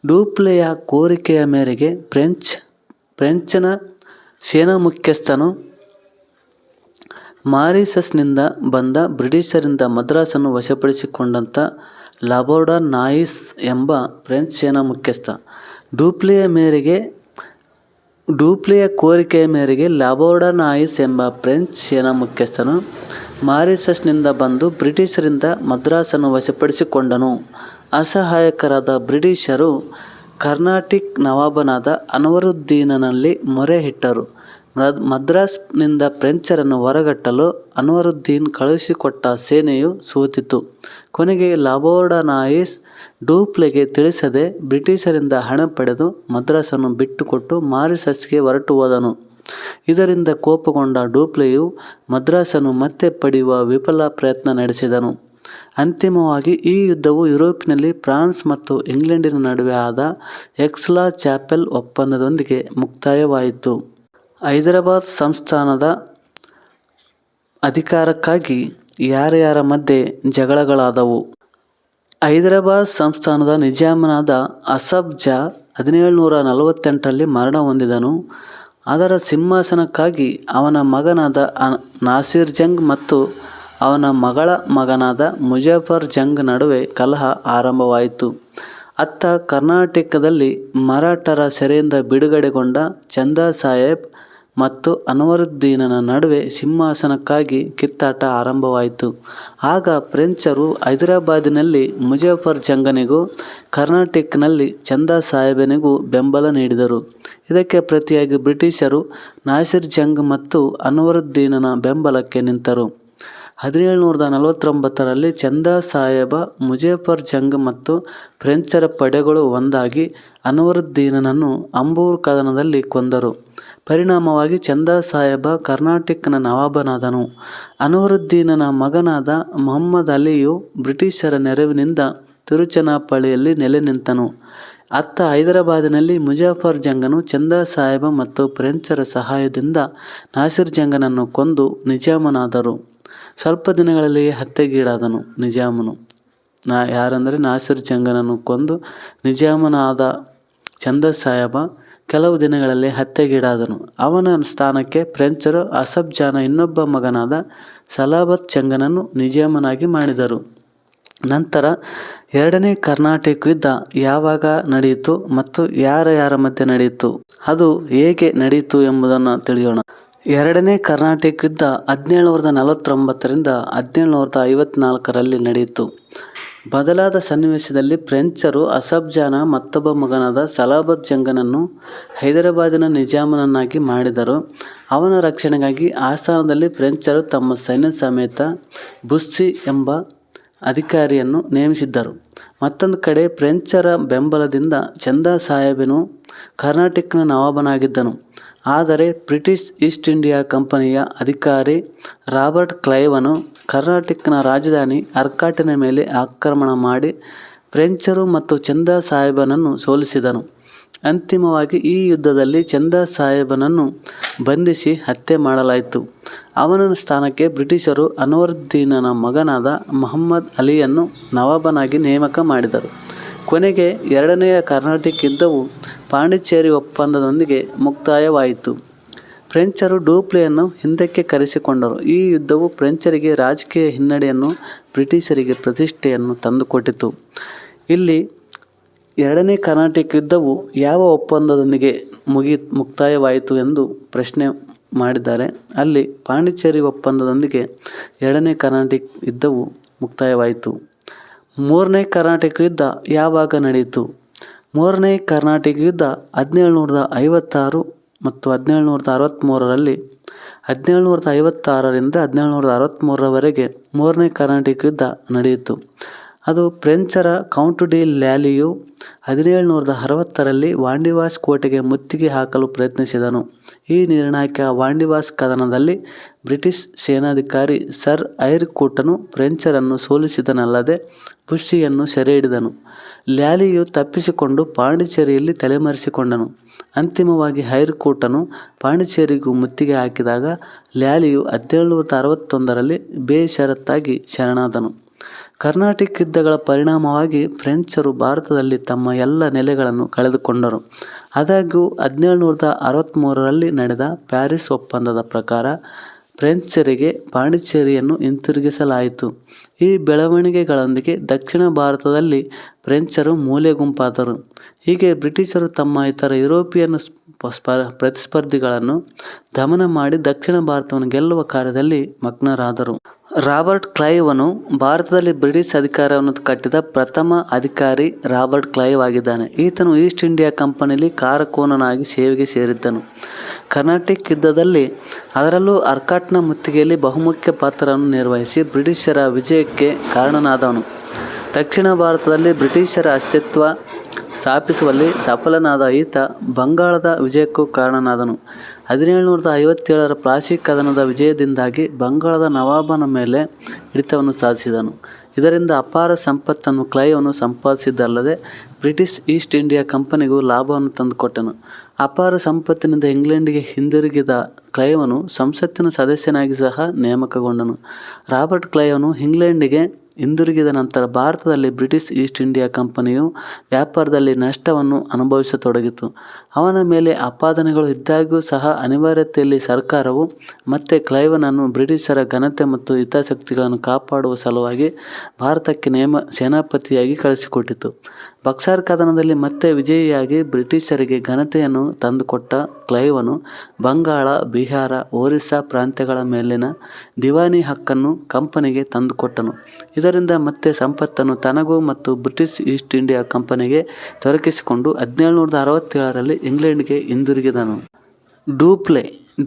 ಡೂಪ್ಲೆಯ ಕೋರಿಕೆಯ ಮೇರೆಗೆ ಫ್ರೆಂಚನ ಸೇನಾ ಮುಖ್ಯಸ್ಥನು ಮಾರಿಷಸ್ನಿಂದ ಬಂದ ಬ್ರಿಟಿಷರಿಂದ ಮದ್ರಾಸನ್ನು ವಶಪಡಿಸಿಕೊಂಡಂಥ ಲಾಬೋರ್ಡ ನಾಯಿಸ್ ಎಂಬ ಫ್ರೆಂಚ್ ಸೇನಾ ಮುಖ್ಯಸ್ಥ. ಡೂಪ್ಲೆಯ ಕೋರಿಕೆಯ ಮೇರೆಗೆ ಲಾಬೋರ್ಡ ನಾಯಿಸ್ ಎಂಬ ಫ್ರೆಂಚ್ ಸೇನಾ ಮುಖ್ಯಸ್ಥನು ಮಾರಿಷಸ್ನಿಂದ ಬಂದು ಬ್ರಿಟಿಷರಿಂದ ಮದ್ರಾಸನ್ನು ವಶಪಡಿಸಿಕೊಂಡನು. ಅಸಹಾಯಕರಾದ ಬ್ರಿಟಿಷರು ಕರ್ನಾಟಿಕ್ ನವಾಬನಾದ ಅನ್ವರುದ್ದೀನನಲ್ಲಿ ಮೊರೆ ಇಟ್ಟರು. ಮದ್ರಾಸ್ನಿಂದ ಫ್ರೆಂಚರನ್ನು ಹೊರಗಟ್ಟಲು ಅನ್ವರುದ್ದೀನ್ ಕಳುಹಿಸಿಕೊಟ್ಟ ಸೇನೆಯು ಸೋತಿತು. ಕೊನೆಗೆ ಲಾಬೋರ್ಡ ನಾಯಿಸ್ ಡೂಪ್ಲೆಗೆ ತಿಳಿಸದೆ ಬ್ರಿಟಿಷರಿಂದ ಹಣ ಪಡೆದು ಮದ್ರಾಸನ್ನು ಬಿಟ್ಟುಕೊಟ್ಟು ಮಾರಿಷಸ್ಗೆ ಹೊರಟು ಹೋದನು. ಇದರಿಂದ ಕೋಪಗೊಂಡ ಡೂಪ್ಲೆಯು ಮದ್ರಾಸನ್ನು ಮತ್ತೆ ಪಡೆಯುವ ವಿಫಲ ಪ್ರಯತ್ನ ನಡೆಸಿದನು. ಅಂತಿಮವಾಗಿ ಈ ಯುದ್ಧವು ಯುರೋಪಿನಲ್ಲಿ ಫ್ರಾನ್ಸ್ ಮತ್ತು ಇಂಗ್ಲೆಂಡಿನ ನಡುವೆ ಆದ ಎಕ್ಸ್ಲಾ ಚಾಪೆಲ್ ಒಪ್ಪಂದದೊಂದಿಗೆ ಮುಕ್ತಾಯವಾಯಿತು. ಹೈದರಾಬಾದ್ ಸಂಸ್ಥಾನದ ಅಧಿಕಾರಕ್ಕಾಗಿ ಯಾರ್ಯಾರ ಮಧ್ಯೆ ಜಗಳಗಳಾದವು? ಹೈದರಾಬಾದ್ ಸಂಸ್ಥಾನದ ನಿಜಾಮನಾದ ಅಸಫ್ ಜಾ 1748ರಲ್ಲಿ ಮರಣ ಹೊಂದಿದನು. ಅದರ ಸಿಂಹಾಸನಕ್ಕಾಗಿ ಅವನ ಮಗನಾದ ನಾಸಿರ್ ಜಂಗ್ ಮತ್ತು ಅವನ ಮಗಳ ಮಗನಾದ ಮುಜಫರ್ ಜಂಗ್ ನಡುವೆ ಕಲಹ ಆರಂಭವಾಯಿತು. ಅತ್ತ ಕರ್ನಾಟಕದಲ್ಲಿ ಮರಾಠರ ಸೆರೆಯಿಂದ ಬಿಡುಗಡೆಗೊಂಡ ಚಂದಾ ಸಾಹೇಬ್ ಮತ್ತು ಅನ್ವರುದ್ದೀನನ ನಡುವೆ ಸಿಂಹಾಸನಕ್ಕಾಗಿ ಕಿತ್ತಾಟ ಆರಂಭವಾಯಿತು. ಆಗ ಫ್ರೆಂಚರು ಹೈದರಾಬಾದಿನಲ್ಲಿ ಮುಜಫರ್ ಜಂಗನಿಗೂ ಕರ್ನಾಟಕ್ನಲ್ಲಿ ಚಂದಾ ಸಾಹೇಬನಿಗೂ ಬೆಂಬಲ ನೀಡಿದರು. ಇದಕ್ಕೆ ಪ್ರತಿಯಾಗಿ ಬ್ರಿಟಿಷರು ನಾಸಿರ್ ಜಂಗ್ ಮತ್ತು ಅನ್ವರುದ್ದೀನನ ಬೆಂಬಲಕ್ಕೆ ನಿಂತರು. 1749ರಲ್ಲಿ ಚಂದಾ ಸಾಹೇಬ, ಮುಜಫರ್ ಜಂಗ್ ಮತ್ತು ಫ್ರೆಂಚರ ಪಡೆಗಳು ಒಂದಾಗಿ ಅನ್ವರುದ್ದೀನನನ್ನು ಅಂಬೂರ್ ಕದನದಲ್ಲಿ ಕೊಂದರು. ಪರಿಣಾಮವಾಗಿ ಚಂದಾ ಸಾಹೇಬ ಕರ್ನಾಟಕ್ನ ನವಾಬನಾದನು. ಅನ್ವರುದ್ದೀನನ ಮಗನಾದ ಮುಹಮ್ಮದ್ ಅಲಿಯು ಬ್ರಿಟಿಷರ ನೆರವಿನಿಂದ ತಿರುಚನಾಪಳ್ಳಿಯಲ್ಲಿ ನೆಲೆ ನಿಂತನು. ಅತ್ತ ಹೈದರಾಬಾದಿನಲ್ಲಿ ಮುಜಫರ್ ಜಂಗನು ಚಂದಾ ಸಾಹೇಬ ಮತ್ತು ಫ್ರೆಂಚರ ಸಹಾಯದಿಂದ ನಾಸಿರ್ ಜಂಗನನ್ನು ಕೊಂದು ನಿಜಾಮನಾದರು. ಸ್ವಲ್ಪ ದಿನಗಳಲ್ಲಿಯೇ ಹತ್ಯೆಗೀಡಾದನು. ನಿಜಾಮನು ಯಾರೆಂದರೆ ನಾಸಿರ್ ಜಂಗನನ್ನು ಕೊಂದು ನಿಜಾಮನಾದ ಚಂದಾ ಸಾಹೇಬ ಕೆಲವು ದಿನಗಳಲ್ಲಿ ಹತ್ಯೆಗೀಡಾದನು. ಅವನ ಸ್ಥಾನಕ್ಕೆ ಫ್ರೆಂಚರು ಅಸಫ್ ಜಾನ ಇನ್ನೊಬ್ಬ ಮಗನಾದ ಸಲಾಬತ್ ಜಂಗನನ್ನು ನಿಜಾಮನಾಗಿ ಮಾಡಿದರು. ನಂತರ ಎರಡನೇ ಕರ್ನಾಟಕ ಯುದ್ಧ ಯಾವಾಗ ನಡೆಯಿತು ಮತ್ತು ಯಾರ ಮಧ್ಯೆ ನಡೆಯಿತು, ಅದು ಹೇಗೆ ನಡೆಯಿತು ಎಂಬುದನ್ನು ತಿಳಿಯೋಣ. ಎರಡನೇ ಕರ್ನಾಟಕ ಯುದ್ಧ 1749ರಿಂದ 1754ರಲ್ಲಿ ನಡೆಯಿತು. ಬದಲಾದ ಸನ್ನಿವೇಶದಲ್ಲಿ ಫ್ರೆಂಚರು ಅಸಫ್ ಜಾನ ಮತ್ತೊಬ್ಬ ಮಗನಾದ ಸಲಾಬತ್ ಜಂಗನನ್ನು ಹೈದರಾಬಾದಿನ ನಿಜಾಮನನ್ನಾಗಿ ಮಾಡಿದರು. ಅವನ ರಕ್ಷಣೆಗಾಗಿ ಆಸ್ಥಾನದಲ್ಲಿ ಫ್ರೆಂಚರು ತಮ್ಮ ಸೈನ್ಯ ಸಮೇತ ಬುಸ್ಸಿ ಎಂಬ ಅಧಿಕಾರಿಯನ್ನು ನೇಮಿಸಿದ್ದರು. ಮತ್ತೊಂದು ಕಡೆ ಫ್ರೆಂಚರ ಬೆಂಬಲದಿಂದ ಚಂದಾ ಸಾಹೇಬನು ಕರ್ನಾಟಕನ ನವಾಬನಾಗಿದ್ದನು. ಆದರೆ ಬ್ರಿಟಿಷ್ ಈಸ್ಟ್ ಇಂಡಿಯಾ ಕಂಪನಿಯ ಅಧಿಕಾರಿ ರಾಬರ್ಟ್ ಕ್ಲೈವನು ಕರ್ನಾಟಕನ ರಾಜಧಾನಿ ಅರ್ಕಾಟಿನ ಮೇಲೆ ಆಕ್ರಮಣ ಮಾಡಿ ಫ್ರೆಂಚರು ಮತ್ತು ಚಂದಾ ಸಾಹೇಬನನ್ನು ಸೋಲಿಸಿದನು. ಅಂತಿಮವಾಗಿ ಈ ಯುದ್ಧದಲ್ಲಿ ಚಂದಾ ಸಾಹೇಬನನ್ನು ಬಂಧಿಸಿ ಹತ್ಯೆ ಮಾಡಲಾಯಿತು. ಅವನ ಸ್ಥಾನಕ್ಕೆ ಬ್ರಿಟಿಷರು ಅನ್ವರುದ್ದೀನನ ಮಗನಾದ ಮಹಮ್ಮದ್ ಅಲಿಯನ್ನು ನವಾಬನಾಗಿ ನೇಮಕ ಮಾಡಿದರು. ಕೊನೆಗೆ ಎರಡನೆಯ ಕರ್ನಾಟಿಕ್ ಯುದ್ಧವು ಪಾಂಡಿಚೇರಿ ಒಪ್ಪಂದದೊಂದಿಗೆ ಮುಕ್ತಾಯವಾಯಿತು. ಫ್ರೆಂಚರು ಡೂಪ್ಲೆಯನ್ನು ಹಿಂದಕ್ಕೆ ಕರೆಸಿಕೊಂಡರು. ಈ ಯುದ್ಧವು ಫ್ರೆಂಚರಿಗೆ ರಾಜಕೀಯ ಹಿನ್ನಡೆಯನ್ನು, ಬ್ರಿಟಿಷರಿಗೆ ಪ್ರತಿಷ್ಠೆಯನ್ನು ತಂದುಕೊಟ್ಟಿತು. ಇಲ್ಲಿ ಎರಡನೇ ಕರ್ನಾಟಿಕ್ ಯುದ್ಧವು ಯಾವ ಒಪ್ಪಂದದೊಂದಿಗೆ ಮುಕ್ತಾಯವಾಯಿತು ಎಂದು ಪ್ರಶ್ನೆ ಮಾಡಿದ್ದಾರೆ. ಅಲ್ಲಿ ಪಾಂಡಿಚೇರಿ ಒಪ್ಪಂದದೊಂದಿಗೆ ಎರಡನೇ ಕರ್ನಾಟಿಕ್ ಯುದ್ಧವು ಮುಕ್ತಾಯವಾಯಿತು. ಮೂರನೇ ಕರ್ನಾಟಕ ಯುದ್ಧ ಯಾವಾಗ ನಡೆಯಿತು? ಮೂರನೇ ಕರ್ನಾಟಕ ಯುದ್ಧ 1756 ಮತ್ತು 1763ರಲ್ಲಿ 1756ರಿಂದ 1763ರವರೆಗೆ ಮೂರನೇ ಕರ್ನಾಟಕ ಯುದ್ಧ ನಡೆಯಿತು. ಅದು ಫ್ರೆಂಚರ ಕೌಂಟ್ ಡಿ ಲ್ಯಾಲಿಯು 1760ರಲ್ಲಿ ವಾಂಡಿವಾಸ್ ಕೋಟೆಗೆ ಮುತ್ತಿಗೆ ಹಾಕಲು ಪ್ರಯತ್ನಿಸಿದನು. ಈ ನಿರ್ಣಾಯಕ ವಾಂಡಿವಾಸ್ ಕದನದಲ್ಲಿ ಬ್ರಿಟಿಷ್ ಸೇನಾಧಿಕಾರಿ ಸರ್ ಐರ್ ಕೂಟನು ಫ್ರೆಂಚರನ್ನು ಸೋಲಿಸಿದನಲ್ಲದೆ ಬುಸ್ಸಿಯನ್ನು ಸೆರೆ ಹಿಡಿದನು. ಲ್ಯಾಲಿಯು ತಪ್ಪಿಸಿಕೊಂಡು ಪಾಂಡಿಚೇರಿಯಲ್ಲಿ ತಲೆಮರೆಸಿಕೊಂಡನು. ಅಂತಿಮವಾಗಿ ಐರ್ ಕೂಟನು ಪಾಂಡಿಚೇರಿಗೂ ಮುತ್ತಿಗೆ ಹಾಕಿದಾಗ ಲ್ಯಾಲಿಯು 1761ರಲ್ಲಿ ಬೇಷರತ್ತಾಗಿ ಶರಣಾದನು. ಕರ್ನಾಟಿಕ್ ಯುದ್ಧಗಳ ಪರಿಣಾಮವಾಗಿ ಫ್ರೆಂಚರು ಭಾರತದಲ್ಲಿ ತಮ್ಮ ಎಲ್ಲ ನೆಲೆಗಳನ್ನು ಕಳೆದುಕೊಂಡರು. ಆದಾಗ್ಯೂ 1763ರಲ್ಲಿ ನಡೆದ ಪ್ಯಾರಿಸ್ ಒಪ್ಪಂದದ ಪ್ರಕಾರ ಫ್ರೆಂಚರಿಗೆ ಪಾಂಡಿಚೇರಿಯನ್ನು ಹಿಂತಿರುಗಿಸಲಾಯಿತು. ಈ ಬೆಳವಣಿಗೆಗಳೊಂದಿಗೆ ದಕ್ಷಿಣ ಭಾರತದಲ್ಲಿ ಫ್ರೆಂಚರು ಮೂಲೆ ಗುಂಪಾದರು. ಹೀಗೆ ಬ್ರಿಟಿಷರು ತಮ್ಮ ಇತರ ಯುರೋಪಿಯನ್ ಪ್ರತಿಸ್ಪರ್ಧಿಗಳನ್ನು ದಮನ ಮಾಡಿ ದಕ್ಷಿಣ ಭಾರತವನ್ನು ಗೆಲ್ಲುವ ಕಾರ್ಯದಲ್ಲಿ ಮಗ್ನರಾದರು. ರಾಬರ್ಟ್ ಕ್ಲೈವನು ಭಾರತದಲ್ಲಿ ಬ್ರಿಟಿಷ್ ಅಧಿಕಾರವನ್ನು ಕಟ್ಟಿದ ಪ್ರಥಮ ಅಧಿಕಾರಿ ರಾಬರ್ಟ್ ಕ್ಲೈವ್ ಆಗಿದ್ದಾನೆ. ಈತನು ಈಸ್ಟ್ ಇಂಡಿಯಾ ಕಂಪನಿಯಲ್ಲಿ ಕಾರಕೋನನಾಗಿ ಸೇವೆಗೆ ಸೇರಿದ್ದನು. ಕರ್ನಾಟಿಕ್ ಯುದ್ಧದಲ್ಲಿ, ಅದರಲ್ಲೂ ಅರ್ಕಾಟ್ನ ಮುತ್ತಿಗೆಯಲ್ಲಿ ಬಹುಮುಖ್ಯ ಪಾತ್ರವನ್ನು ನಿರ್ವಹಿಸಿ ಬ್ರಿಟಿಷರ ವಿಜಯಕ್ಕೆ ಕಾರಣನಾದವನು. ದಕ್ಷಿಣ ಭಾರತದಲ್ಲಿ ಬ್ರಿಟಿಷರ ಅಸ್ತಿತ್ವ ಸ್ಥಾಪಿಸುವಲ್ಲಿ ಸಫಲನಾದ ಈತ ಬಂಗಾಳದ ವಿಜಯಕ್ಕೂ ಕಾರಣನಾದನು. 1757ರ ಪ್ಲಾಸಿ ಕದನದ ವಿಜಯದಿಂದಾಗಿ ಬಂಗಾಳದ ನವಾಬನ ಮೇಲೆ ಹಿಡಿತವನ್ನು ಸಾಧಿಸಿದನು. ಇದರಿಂದ ಅಪಾರ ಸಂಪತ್ತನ್ನು ಕ್ಲೈವನು ಸಂಪಾದಿಸಿದ್ದಲ್ಲದೆ ಬ್ರಿಟಿಷ್ ಈಸ್ಟ್ ಇಂಡಿಯಾ ಕಂಪನಿಗೂ ಲಾಭವನ್ನು ತಂದುಕೊಟ್ಟನು. ಅಪಾರ ಸಂಪತ್ತಿನಿಂದ ಇಂಗ್ಲೆಂಡಿಗೆ ಹಿಂದಿರುಗಿದ ಕ್ಲೈವನು ಸಂಸತ್ತಿನ ಸದಸ್ಯನಾಗಿ ಸಹ ನೇಮಕಗೊಂಡನು. ರಾಬರ್ಟ್ ಕ್ಲೈವನು ಇಂಗ್ಲೆಂಡಿಗೆ ಹಿಂದಿರುಗಿದ ನಂತರ ಭಾರತದಲ್ಲಿ ಬ್ರಿಟಿಷ್ ಈಸ್ಟ್ ಇಂಡಿಯಾ ಕಂಪನಿಯು ವ್ಯಾಪಾರದಲ್ಲಿ ನಷ್ಟವನ್ನು ಅನುಭವಿಸತೊಡಗಿತು. ಅವನ ಮೇಲೆ ಆಪಾದನೆಗಳು ಇದ್ದಾಗ್ಯೂ ಸಹ ಅನಿವಾರ್ಯತೆಯಲ್ಲಿ ಸರ್ಕಾರವು ಮತ್ತೆ ಕ್ಲೈವನನ್ನು ಬ್ರಿಟಿಷರ ಘನತೆ ಮತ್ತು ಹಿತಾಸಕ್ತಿಗಳನ್ನು ಕಾಪಾಡುವ ಸಲುವಾಗಿ ಭಾರತಕ್ಕೆ ಸೇನಾಪತಿಯಾಗಿ ಕಳಿಸಿಕೊಟ್ಟಿತು. ಬಕ್ಸಾರ್ ಕದನದಲ್ಲಿ ಮತ್ತೆ ವಿಜಯಿಯಾಗಿ ಬ್ರಿಟಿಷರಿಗೆ ಘನತೆಯನ್ನು ತಂದುಕೊಟ್ಟ ಕ್ಲೈವನು ಬಂಗಾಳ, ಬಿಹಾರ, ಒರಿಸ್ಸಾ ಪ್ರಾಂತ್ಯಗಳ ಮೇಲಿನ ದಿವಾನಿ ಹಕ್ಕನ್ನು ಕಂಪನಿಗೆ ತಂದುಕೊಟ್ಟನು. ಇದರಿಂದ ಮತ್ತೆ ಸಂಪತ್ತನ್ನು ತನಗೂ ಮತ್ತು ಬ್ರಿಟಿಷ್ ಈಸ್ಟ್ ಇಂಡಿಯಾ ಕಂಪನಿಗೆ ದೊರಕಿಸಿಕೊಂಡು 1767ರಲ್ಲಿ ಇಂಗ್ಲೆಂಡ್ಗೆ ಹಿಂದಿರುಗಿದನು.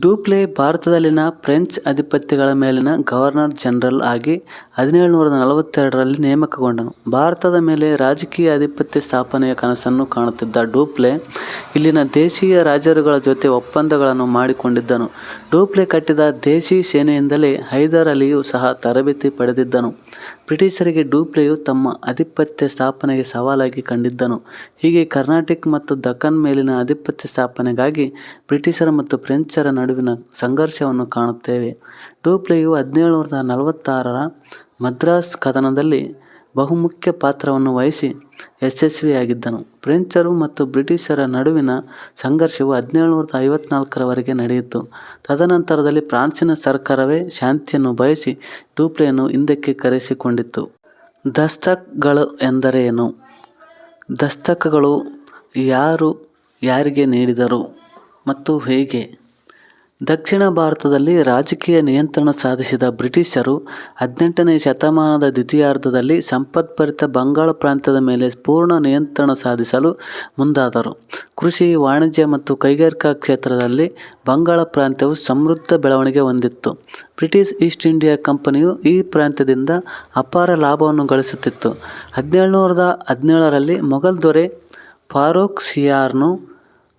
ಡೂಪ್ಲೆ ಭಾರತದಲ್ಲಿನ ಫ್ರೆಂಚ್ ಅಧಿಪತ್ಯಗಳ ಮೇಲಿನ ಗವರ್ನರ್ ಜನರಲ್ ಆಗಿ 1742ರಲ್ಲಿ ನೇಮಕಗೊಂಡನು. ಭಾರತದ ಮೇಲೆ ರಾಜಕೀಯ ಆಧಿಪತ್ಯ ಸ್ಥಾಪನೆಯ ಕನಸನ್ನು ಕಾಣುತ್ತಿದ್ದ ಡೂಪ್ಲೆ ಇಲ್ಲಿನ ದೇಶೀಯ ರಾಜರುಗಳ ಜೊತೆ ಒಪ್ಪಂದಗಳನ್ನು ಮಾಡಿಕೊಂಡಿದ್ದನು. ಡೂಪ್ಲೆ ಕಟ್ಟಿದ ದೇಶೀ ಸೇನೆಯಿಂದಲೇ ಹೈದರ್ ಅಲಿಯು ಸಹ ತರಬೇತಿ ಪಡೆದಿದ್ದನು. ಬ್ರಿಟಿಷರಿಗೆ ಡೂಪ್ಲೆಯು ತಮ್ಮ ಆಧಿಪತ್ಯ ಸ್ಥಾಪನೆಗೆ ಸವಾಲಾಗಿ ಕಂಡಿದ್ದನು. ಹೀಗೆ ಕರ್ನಾಟಿಕ್ ಮತ್ತು ದಕ್ಕನ್ ಮೇಲಿನ ಆಧಿಪತ್ಯ ಸ್ಥಾಪನೆಗಾಗಿ ಬ್ರಿಟಿಷರ ಮತ್ತು ಫ್ರೆಂಚರ ನಡುವಿನ ಸಂಘರ್ಷವನ್ನು ಕಾಣುತ್ತೇವೆ. ಡೂಪ್ಲೆಯು 1746ರ ಮದ್ರಾಸ್ ಕದನದಲ್ಲಿ ಬಹುಮುಖ್ಯ ಪಾತ್ರವನ್ನು ವಹಿಸಿ ಯಶಸ್ವಿಯಾಗಿದ್ದನು. ಫ್ರೆಂಚರು ಮತ್ತು ಬ್ರಿಟಿಷರ ನಡುವಿನ ಸಂಘರ್ಷವು 1754ರವರೆಗೆ ನಡೆಯಿತು. ತದನಂತರದಲ್ಲಿ ಫ್ರಾನ್ಸಿನ ಸರ್ಕಾರವೇ ಶಾಂತಿಯನ್ನು ಬಯಸಿ ಡೂಪ್ಲೆಯನ್ನು ಹಿಂದಕ್ಕೆ ಕರೆಸಿಕೊಂಡಿತು. ದಸ್ತಕ್ಗಳು ಎಂದರೇನು? ದಸ್ತಕಗಳು ಯಾರು ಯಾರಿಗೆ ನೀಡಿದರು ಮತ್ತು ಹೇಗೆ? ದಕ್ಷಿಣ ಭಾರತದಲ್ಲಿ ರಾಜಕೀಯ ನಿಯಂತ್ರಣ ಸಾಧಿಸಿದ ಬ್ರಿಟಿಷರು 18ನೇ ಶತಮಾನದ ದ್ವಿತೀಯಾರ್ಧದಲ್ಲಿ ಸಂಪದ್ಭರಿತ ಬಂಗಾಳ ಪ್ರಾಂತ್ಯದ ಮೇಲೆ ಪೂರ್ಣ ನಿಯಂತ್ರಣ ಸಾಧಿಸಲು ಮುಂದಾದರು. ಕೃಷಿ, ವಾಣಿಜ್ಯ ಮತ್ತು ಕೈಗಾರಿಕಾ ಕ್ಷೇತ್ರದಲ್ಲಿ ಬಂಗಾಳ ಪ್ರಾಂತ್ಯವು ಸಮೃದ್ಧ ಬೆಳವಣಿಗೆ ಹೊಂದಿತ್ತು. ಬ್ರಿಟಿಷ್ ಈಸ್ಟ್ ಇಂಡಿಯಾ ಕಂಪನಿಯು ಈ ಪ್ರಾಂತ್ಯದಿಂದ ಅಪಾರ ಲಾಭವನ್ನು ಗಳಿಸುತ್ತಿತ್ತು. 1717ರಲ್ಲಿ ಮೊಘಲ್ ದೊರೆ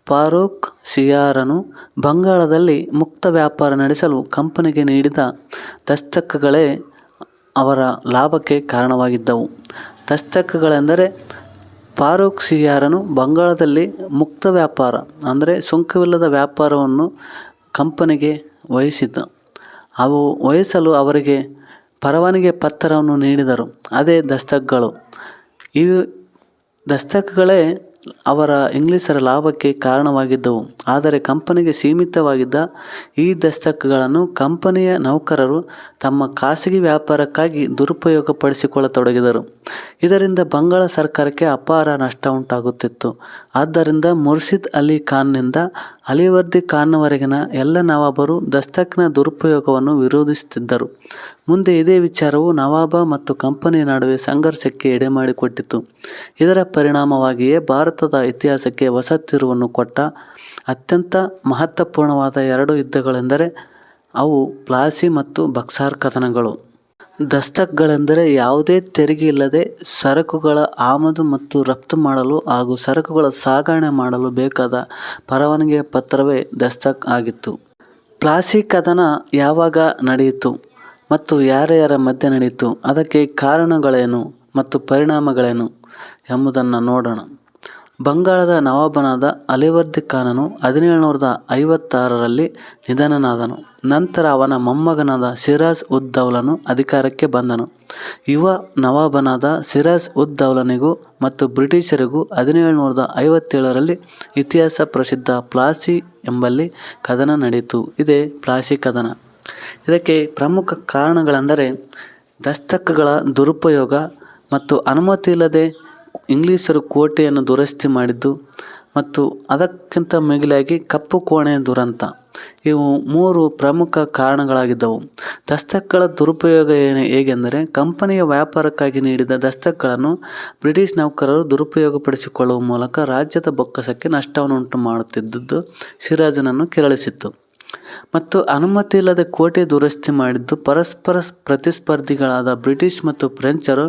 ಫಾರೂಕ್ ಸಿಯಾರನು ಬಂಗಾಳದಲ್ಲಿ ಮುಕ್ತ ವ್ಯಾಪಾರ ನಡೆಸಲು ಕಂಪನಿಗೆ ನೀಡಿದ ದಸ್ತಕಗಳೇ ಅವರ ಲಾಭಕ್ಕೆ ಕಾರಣವಾಗಿದ್ದವು. ದಸ್ತಕಗಳೆಂದರೆ ಫಾರೂಕ್ ಸಿಯಾರನು ಬಂಗಾಳದಲ್ಲಿ ಮುಕ್ತ ವ್ಯಾಪಾರ ಅಂದರೆ ಸುಂಕವಿಲ್ಲದ ವ್ಯಾಪಾರವನ್ನು ಕಂಪನಿಗೆ ಅವು ವಹಿಸಲು ಅವರಿಗೆ ಪರವಾನಗಿ ಪತ್ರವನ್ನು ನೀಡಿದರು. ಅದೇ ದಸ್ತಕಗಳು. ಈ ದಸ್ತಕಗಳೇ ಅವರ ಇಂಗ್ಲಿಷರ ಲಾಭಕ್ಕೆ ಕಾರಣವಾಗಿದ್ದವು. ಆದರೆ ಕಂಪನಿಗೆ ಸೀಮಿತವಾಗಿದ್ದ ಈ ದಸ್ತಕಗಳನ್ನು ಕಂಪನಿಯ ನೌಕರರು ತಮ್ಮ ಖಾಸಗಿ ವ್ಯಾಪಾರಕ್ಕಾಗಿ ದುರುಪಯೋಗಪಡಿಸಿಕೊಳ್ಳತೊಡಗಿದರು. ಇದರಿಂದ ಬಂಗಾಳ ಸರ್ಕಾರಕ್ಕೆ ಅಪಾರ ನಷ್ಟ ಉಂಟಾಗುತ್ತಿತ್ತು. ಆದ್ದರಿಂದ ಮುರ್ಷಿದ್ ಅಲಿ ಖಾನ್ನಿಂದ ಅಲಿವರ್ದಿ ಖಾನ್ನವರೆಗಿನ ಎಲ್ಲ ನವಾಬರು ದಸ್ತಕ್ನ ದುರುಪಯೋಗವನ್ನು ವಿರೋಧಿಸುತ್ತಿದ್ದರು. ಮುಂದೆ ಇದೇ ವಿಚಾರವು ನವಾಬ ಮತ್ತು ಕಂಪನಿಯ ನಡುವೆ ಸಂಘರ್ಷಕ್ಕೆ ಎಡೆಮಾಡಿಕೊಟ್ಟಿತು. ಇದರ ಪರಿಣಾಮವಾಗಿಯೇ ಭಾರತದ ಇತಿಹಾಸಕ್ಕೆ ಹೊಸ ತಿರುವನ್ನು ಕೊಟ್ಟ ಅತ್ಯಂತ ಮಹತ್ವಪೂರ್ಣವಾದ 2 ಯುದ್ಧಗಳೆಂದರೆ ಅವು ಪ್ಲಾಸಿ ಮತ್ತು ಬಕ್ಸಾರ್ ಕದನಗಳು. ದಸ್ತಕ್ಗಳೆಂದರೆ ಯಾವುದೇ ತೆರಿಗೆ ಇಲ್ಲದೆ ಸರಕುಗಳ ಆಮದು ಮತ್ತು ರಫ್ತು ಮಾಡಲು ಹಾಗೂ ಸರಕುಗಳ ಸಾಗಣೆ ಮಾಡಲು ಬೇಕಾದ ಪರವಾನಗಿಯ ಪತ್ರವೇ ದಸ್ತಕ್ ಆಗಿತ್ತು. ಪ್ಲಾಸಿ ಕದನ ಯಾವಾಗ ನಡೆಯಿತು ಮತ್ತು ಯಾರ್ಯಾರ ಮಧ್ಯೆ ನಡೆಯಿತು, ಅದಕ್ಕೆ ಕಾರಣಗಳೇನು ಮತ್ತು ಪರಿಣಾಮಗಳೇನು ಎಂಬುದನ್ನು ನೋಡೋಣ. ಬಂಗಾಳದ ನವಾಬನಾದ ಅಲಿವರ್ದಿ ಖಾನನು 1756ರಲ್ಲಿ ನಿಧನನಾದನು. ನಂತರ ಅವನ ಮೊಮ್ಮಗನಾದ ಸಿರಾಜ್ ಉದ್ ದೌಲನು ಅಧಿಕಾರಕ್ಕೆ ಬಂದನು. ಯುವ ನವಾಬನಾದ ಸಿರಾಜ್ ಉದ್ ದೌಲನಿಗೂ ಮತ್ತು ಬ್ರಿಟಿಷರಿಗೂ 1757ರಲ್ಲಿ ಇತಿಹಾಸ ಪ್ರಸಿದ್ಧ ಪ್ಲಾಸಿ ಎಂಬಲ್ಲಿ ಕದನ ನಡೆಯಿತು. ಇದೇ ಪ್ಲಾಸಿ ಕದನ. ಇದಕ್ಕೆ ಪ್ರಮುಖ ಕಾರಣಗಳೆಂದರೆ ದಸ್ತಕಗಳ ದುರುಪಯೋಗ ಮತ್ತು ಅನುಮತಿ ಇಲ್ಲದೆ ಇಂಗ್ಲಿಷರು ಕೋಟೆಯನ್ನು ದುರಸ್ತಿ ಮಾಡಿದ್ದು ಮತ್ತು ಅದಕ್ಕಿಂತ ಮಿಗಿಲಾಗಿ ಕಪ್ಪು ಕೋಣೆಯ ದುರಂತ. ಇವು 3 ಪ್ರಮುಖ ಕಾರಣಗಳಾಗಿದ್ದವು. ದಸ್ತಕಗಳ ದುರುಪಯೋಗ ಹೇಗೆಂದರೆ ಕಂಪನಿಯ ವ್ಯಾಪಾರಕ್ಕಾಗಿ ನೀಡಿದ ದಸ್ತಕಗಳನ್ನು ಬ್ರಿಟಿಷ್ ನೌಕರರು ದುರುಪಯೋಗಪಡಿಸಿಕೊಳ್ಳುವ ಮೂಲಕ ರಾಜ್ಯದ ಬೊಕ್ಕಸಕ್ಕೆ ನಷ್ಟವನ್ನು ಉಂಟು ಮಾಡುತ್ತಿದ್ದುದು ಸಿರಾಜನನ್ನು ಕೆರಳಿಸಿತ್ತು. ಮತ್ತು ಅನುಮತಿ ಇಲ್ಲದೆ ಕೋಟೆ ದುರಸ್ತಿ ಮಾಡಿದ್ದು ಪರಸ್ಪರ ಪ್ರತಿಸ್ಪರ್ಧಿಗಳಾದ ಬ್ರಿಟಿಷ್ ಮತ್ತು ಫ್ರೆಂಚರು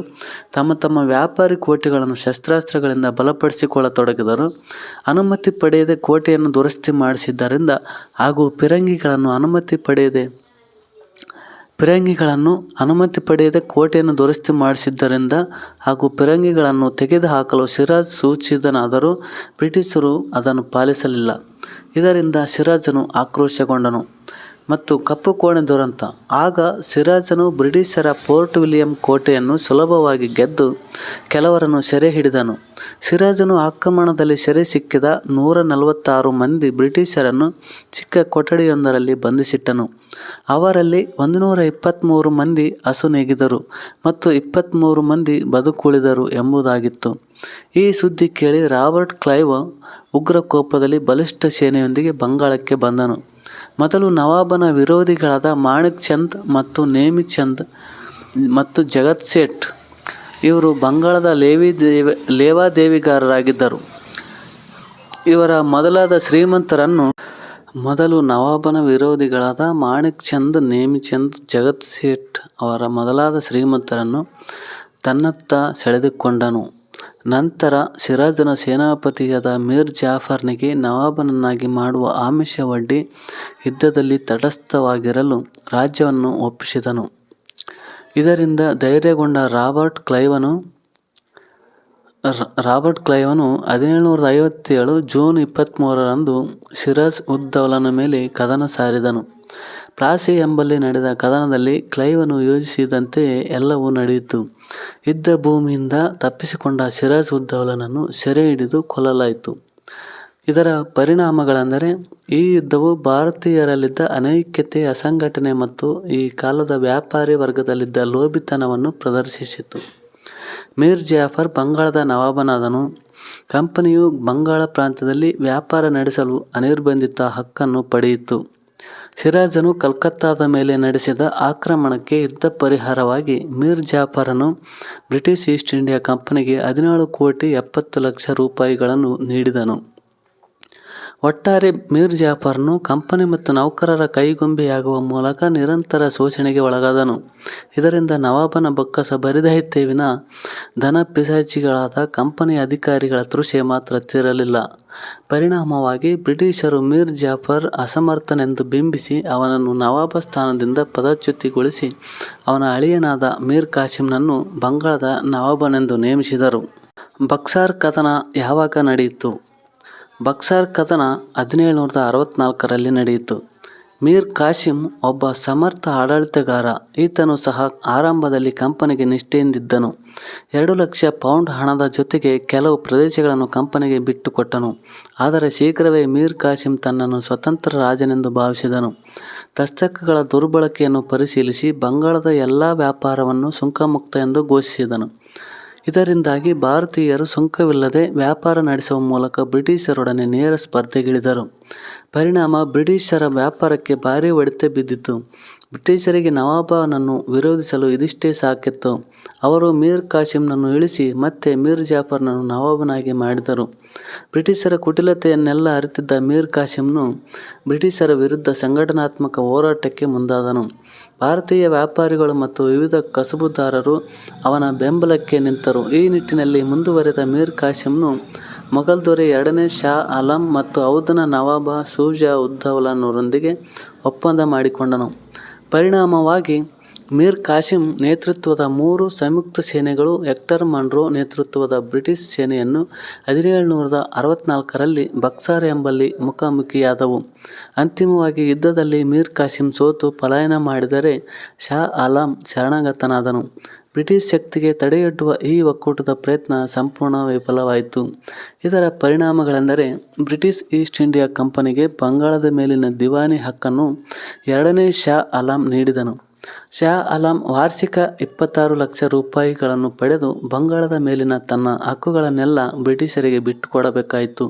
ತಮ್ಮ ವ್ಯಾಪಾರಿ ಕೋಟೆಗಳನ್ನು ಶಸ್ತ್ರಾಸ್ತ್ರಗಳಿಂದ ಬಲಪಡಿಸಿಕೊಳ್ಳತೊಡಗಿದರು. ಅನುಮತಿ ಪಡೆಯದೆ ಕೋಟೆಯನ್ನು ದುರಸ್ತಿ ಮಾಡಿಸಿದ್ದರಿಂದ ಹಾಗೂ ಫಿರಂಗಿಗಳನ್ನು ಅನುಮತಿ ಪಡೆಯದೆ ಕೋಟೆಯನ್ನು ದುರಸ್ತಿ ಮಾಡಿಸಿದ್ದರಿಂದ ಹಾಗೂ ಫಿರಂಗಿಗಳನ್ನು ತೆಗೆದುಹಾಕಲು ಸಿರಾಜ್ ಸೂಚಿಸಿದನಾದರೂ ಬ್ರಿಟಿಷರು ಅದನ್ನು ಪಾಲಿಸಲಿಲ್ಲ. ಇದರಿಂದ ಸಿರಾಜನು ಆಕ್ರೋಶಗೊಂಡನು ಮತ್ತು ಕಪ್ಪು ಕೋಣೆ ದುರಂತ. ಆಗ ಸಿರಾಜನು ಬ್ರಿಟಿಷರ ಫೋರ್ಟ್ ವಿಲಿಯಂ ಕೋಟೆಯನ್ನು ಸುಲಭವಾಗಿ ಗೆದ್ದು ಕೆಲವರನ್ನು ಸೆರೆ ಹಿಡಿದನು. ಸಿರಾಜನು ಆಕ್ರಮಣದಲ್ಲಿ ಸೆರೆ ಸಿಕ್ಕಿದ 146 ಮಂದಿ ಬ್ರಿಟಿಷರನ್ನು ಚಿಕ್ಕ ಕೊಠಡಿಯೊಂದರಲ್ಲಿ ಬಂಧಿಸಿಟ್ಟನು. ಅವರಲ್ಲಿ 123 ಮಂದಿ ಅಸುನೀಗಿದರು ಮತ್ತು 23 ಮಂದಿ ಬದುಕುಳಿದರು ಎಂಬುದಾಗಿತ್ತು. ಈ ಸುದ್ದಿ ಕೇಳಿ ರಾಬರ್ಟ್ ಕ್ಲೈವ್ ಉಗ್ರ ಕೋಪದಲ್ಲಿ ಬಲಿಷ್ಠ ಸೇನೆಯೊಂದಿಗೆ ಬಂಗಾಳಕ್ಕೆ ಬಂದನು. ಮೊದಲು ನವಾಬನ ವಿರೋಧಿಗಳಾದ ಮಾಣಿಕ್ ಚಂದ್ ಮತ್ತು ನೇಮಿ ಚಂದ್ ಮತ್ತು ಜಗತ್ ಸೇಠ್ ಇವರು ಬಂಗಾಳದ ಲೇವಾದೇವಿಗಾರರಾಗಿದ್ದರು. ಇವರ ಮೊದಲು ನವಾಬನ ವಿರೋಧಿಗಳಾದ ಮಾಣಿಕ್ ಚಂದ್, ನೇಮಿ ಚಂದ್, ಜಗತ್ ಸೇಠ್ ಅವರ ಮೊದಲಾದ ಶ್ರೀಮಂತರನ್ನು ತನ್ನತ್ತ ಸೆಳೆದುಕೊಂಡನು. ನಂತರ ಸಿರಾಜನ ಸೇನಾಪತಿಯಾದ ಮೀರ್ ಜಾಫರ್ನಿಗೆ ನವಾಬನನ್ನಾಗಿ ಮಾಡುವ ಆಮಿಷವೊಡ್ಡಿ ಯುದ್ಧದಲ್ಲಿ ತಟಸ್ಥವಾಗಿರಲು ರಾಜ್ಯವನ್ನು ಒಪ್ಪಿಸಿದನು. ಇದರಿಂದ ಧೈರ್ಯಗೊಂಡ ರಾಬರ್ಟ್ ಕ್ಲೈವನು 1757 ಜೂನ್ 23ರಂದು ಸಿರಾಜ್ ಉದ್ ದೌಲನ ಮೇಲೆ ಕದನ ಸಾರಿದನು. ಪ್ಲಾಸಿ ಎಂಬಲ್ಲಿ ನಡೆದ ಕದನದಲ್ಲಿ ಕ್ಲೈವನು ಯೋಜಿಸಿದಂತೆಯೇ ಎಲ್ಲವೂ ನಡೆಯಿತು. ಯುದ್ಧ ಭೂಮಿಯಿಂದ ತಪ್ಪಿಸಿಕೊಂಡ ಸಿರಾಜ್ ಉದ್ ದೌಲನನ್ನು ಸೆರೆ ಹಿಡಿದು ಕೊಲ್ಲಲಾಯಿತು. ಇದರ ಪರಿಣಾಮಗಳೆಂದರೆ ಈ ಯುದ್ಧವು ಭಾರತೀಯರಲ್ಲಿದ್ದ ಅನೈಕ್ಯತೆ, ಅಸಂಘಟನೆ ಮತ್ತು ಈ ಕಾಲದ ವ್ಯಾಪಾರಿ ವರ್ಗದಲ್ಲಿದ್ದ ಲೋಭಿತನವನ್ನು ಪ್ರದರ್ಶಿಸಿತು. ಮೀರ್ ಜಾಫರ್ ಬಂಗಾಳದ ನವಾಬನಾದನು. ಕಂಪನಿಯು ಬಂಗಾಳ ಪ್ರಾಂತ್ಯದಲ್ಲಿ ವ್ಯಾಪಾರ ನಡೆಸಲು ಅನಿರ್ಬಂಧಿತ ಹಕ್ಕನ್ನು ಪಡೆಯಿತು. ಸಿರಾಜನು ಕಲ್ಕತ್ತಾದ ಮೇಲೆ ನಡೆಸಿದ ಆಕ್ರಮಣಕ್ಕೆ ಯುದ್ಧ ಪರಿಹಾರವಾಗಿ ಮೀರ್ ಜಾಫರನು ಬ್ರಿಟಿಷ್ ಈಸ್ಟ್ ಇಂಡಿಯಾ ಕಂಪನಿಗೆ 17,70,00,000 ರೂಪಾಯಿಗಳನ್ನು ನೀಡಿದನು. ಒಟ್ಟಾರೆ ಮೀರ್ ಜಾಫರ್ನು ಕಂಪನಿ ಮತ್ತು ನೌಕರರ ಕೈಗೊಂಬೆಯಾಗುವ ಮೂಲಕ ನಿರಂತರ ಶೋಷಣೆಗೆ ಒಳಗಾದನು. ಇದರಿಂದ ನವಾಬನ ಬೊಕ್ಕಸ ಬರಿದಾಯಿತೇ ವಿನಾ ಧನ ಪಿಶಾಚಿಗಳಾದ ಕಂಪನಿಯ ಅಧಿಕಾರಿಗಳ ತೃಷೆ ಮಾತ್ರ ತೀರಲಿಲ್ಲ. ಪರಿಣಾಮವಾಗಿ ಬ್ರಿಟಿಷರು ಮೀರ್ ಜಾಫರ್ ಅಸಮರ್ಥನೆಂದು ಬಿಂಬಿಸಿ ಅವನನ್ನು ನವಾಬ ಸ್ಥಾನದಿಂದ ಪದಚ್ಯುತಿಗೊಳಿಸಿ ಅವನ ಅಳಿಯನಾದ ಮೀರ್ ಕಾಸಿಂನನ್ನು ಬಂಗಾಳದ ನವಾಬನೆಂದು ನೇಮಿಸಿದರು. ಬಕ್ಸಾರ್ ಕದನ ಯಾವಾಗ ನಡೆಯಿತು? ಬಕ್ಸಾರ್ ಕದನ 1764ರಲ್ಲಿ ನಡೆಯಿತು. ಮೀರ್ ಕಾಸಿಂ ಒಬ್ಬ ಸಮರ್ಥ ಆಡಳಿತಗಾರ. ಈತನು ಸಹ ಆರಂಭದಲ್ಲಿ ಕಂಪನಿಗೆ ನಿಷ್ಠೆಯಿಂದಿದ್ದನು. 2,00,000 ಪೌಂಡ್ ಹಣದ ಜೊತೆಗೆ ಕೆಲವು ಪ್ರದೇಶಗಳನ್ನು ಕಂಪನಿಗೆ ಬಿಟ್ಟುಕೊಟ್ಟನು. ಆದರೆ ಶೀಘ್ರವೇ ಮೀರ್ ಕಾಸಿಂ ತನ್ನನ್ನು ಸ್ವತಂತ್ರ ರಾಜನೆಂದು ಭಾವಿಸಿದನು. ದಸ್ತಕಗಳ ದುರ್ಬಳಕೆಯನ್ನು ಪರಿಶೀಲಿಸಿ ಬಂಗಾಳದ ಎಲ್ಲ ವ್ಯಾಪಾರವನ್ನು ಸುಂಕಮುಕ್ತ ಎಂದು ಘೋಷಿಸಿದನು. ಇದರಿಂದಾಗಿ ಭಾರತೀಯರು ಸುಂಕವಿಲ್ಲದೆ ವ್ಯಾಪಾರ ನಡೆಸುವ ಮೂಲಕ ಬ್ರಿಟಿಷರೊಡನೆ ನೇರ ಸ್ಪರ್ಧೆಗಿಳಿದರು. ಪರಿಣಾಮ ಬ್ರಿಟಿಷರ ವ್ಯಾಪಾರಕ್ಕೆ ಭಾರೀ ಹೊಡೆತ ಬಿದ್ದಿತು. ಬ್ರಿಟಿಷರಿಗೆ ನವಾಬನನ್ನು ವಿರೋಧಿಸಲು ಇದಿಷ್ಟೇ ಸಾಕಿತ್ತು. ಅವರು ಮೀರ್ ಕಾಸಿಂನನ್ನು ಇಳಿಸಿ ಮತ್ತೆ ಮೀರ್ ಜಾಫರ್ನನ್ನು ನವಾಬನಾಗಿ ಮಾಡಿದರು. ಬ್ರಿಟಿಷರ ಕುಟಿಲತೆಯನ್ನೆಲ್ಲ ಅರಿತಿದ್ದ ಮೀರ್ ಕಾಸಿಂನು ಬ್ರಿಟಿಷರ ವಿರುದ್ಧ ಸಂಘಟನಾತ್ಮಕ ಹೋರಾಟಕ್ಕೆ ಮುಂದಾದನು. ಭಾರತೀಯ ವ್ಯಾಪಾರಿಗಳು ಮತ್ತು ವಿವಿಧ ಕಸುಬುದಾರರು ಅವನ ಬೆಂಬಲಕ್ಕೆ ನಿಂತರು. ಈ ನಿಟ್ಟಿನಲ್ಲಿ ಮುಂದುವರೆದ ಮೀರ್ ಕಾಸಿಂನು ಮೊಘಲ್ ದೊರೆ 2ನೇ ಶಾ ಆಲಂ ಮತ್ತು ಔಧನ ನವಾಬ ಶುಜಾ ಉದ್ ದೌಲಾನರೊಂದಿಗೆ ಒಪ್ಪಂದ ಮಾಡಿಕೊಂಡನು. ಪರಿಣಾಮವಾಗಿ ಮೀರ್ ಕಾಸಿಂ ನೇತೃತ್ವದ 3 ಸಂಯುಕ್ತ ಸೇನೆಗಳು ಹೆಕ್ಟರ್ ಮನ್ರೋ ನೇತೃತ್ವದ ಬ್ರಿಟಿಷ್ ಸೇನೆಯನ್ನು 1764ರಲ್ಲಿ ಬಕ್ಸಾರ್ ಎಂಬಲ್ಲಿ ಮುಖಾಮುಖಿಯಾದವು. ಅಂತಿಮವಾಗಿ ಯುದ್ಧದಲ್ಲಿ ಮೀರ್ ಕಾಸಿಂ ಸೋತು ಪಲಾಯನ ಮಾಡಿದರೆ ಶಾ ಆಲಂ ಶರಣಾಗತನಾದನು. ಬ್ರಿಟಿಷ್ ಶಕ್ತಿಗೆ ತಡೆಯೊಡ್ಡುವ ಈ ಒಕ್ಕೂಟದ ಪ್ರಯತ್ನ ಸಂಪೂರ್ಣ ವಿಫಲವಾಯಿತು. ಇದರ ಪರಿಣಾಮಗಳೆಂದರೆ ಬ್ರಿಟಿಷ್ ಈಸ್ಟ್ ಇಂಡಿಯಾ ಕಂಪನಿಗೆ ಬಂಗಾಳದ ಮೇಲಿನ ದಿವಾನಿ ಹಕ್ಕನ್ನು 2ನೇ ಶಾ ಆಲಂ ನೀಡಿದನು. ಶಾ ಆಲಂ ವಾರ್ಷಿಕ 26,00,000 ರೂಪಾಯಿಗಳನ್ನು ಪಡೆದು ಬಂಗಾಳದ ಮೇಲಿನ ತನ್ನ ಹಕ್ಕುಗಳನ್ನೆಲ್ಲ ಬ್ರಿಟಿಷರಿಗೆ ಬಿಟ್ಟುಕೊಡಬೇಕಾಯಿತು.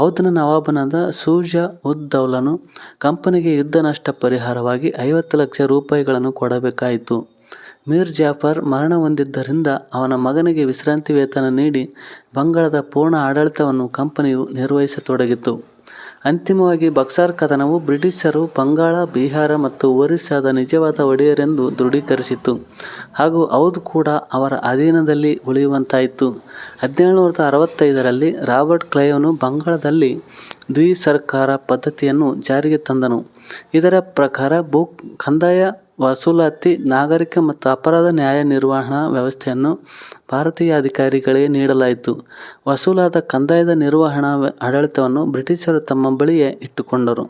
ಔಧನ ನವಾಬನಾದ ಶುಜಾ ಉದ್ ದೌಲಾನು ಕಂಪನಿಗೆ ಯುದ್ಧ ನಷ್ಟ ಪರಿಹಾರವಾಗಿ 50,00,000 ರೂಪಾಯಿಗಳನ್ನು ಕೊಡಬೇಕಾಯಿತು. ಮೀರ್ ಜಾಫರ್ ಮರಣ ಹೊಂದಿದ್ದರಿಂದ ಅವನ ಮಗನಿಗೆ ವಿಶ್ರಾಂತಿ ವೇತನ ನೀಡಿ ಬಂಗಾಳದ ಪೂರ್ಣ ಆಡಳಿತವನ್ನು ಕಂಪನಿಯು ನಿರ್ವಹಿಸತೊಡಗಿತು. ಅಂತಿಮವಾಗಿ ಬಕ್ಸಾರ್ ಕದನವು ಬ್ರಿಟಿಷರು ಬಂಗಾಳ, ಬಿಹಾರ ಮತ್ತು ಒರಿಸ್ಸಾದ ನಿಜವಾದ ಒಡೆಯರೆಂದು ದೃಢೀಕರಿಸಿತು ಹಾಗೂ ಔಧ್ ಕೂಡ ಅವರ ಅಧೀನದಲ್ಲಿ ಉಳಿಯುವಂತಾಯಿತು. 1765ರಲ್ಲಿ ರಾಬರ್ಟ್ ಕ್ಲೈವನು ಬಂಗಾಳದಲ್ಲಿ ದ್ವಿಸರ್ಕಾರ ಪದ್ಧತಿಯನ್ನು ಜಾರಿಗೆ ತಂದನು. ಇದರ ಪ್ರಕಾರ ಕಂದಾಯ ವಸೂಲಾತಿ, ನಾಗರಿಕ ಮತ್ತು ಅಪರಾಧ ನ್ಯಾಯ ನಿರ್ವಹಣಾ ವ್ಯವಸ್ಥೆಯನ್ನು ಭಾರತೀಯ ಅಧಿಕಾರಿಗಳಿಗೆ ನೀಡಲಾಯಿತು. ವಸೂಲಾದ ಕಂದಾಯದ ನಿರ್ವಹಣಾ ಆಡಳಿತವನ್ನು ಬ್ರಿಟಿಷರು ತಮ್ಮ ಬಳಿಯೇ ಇಟ್ಟುಕೊಂಡರು.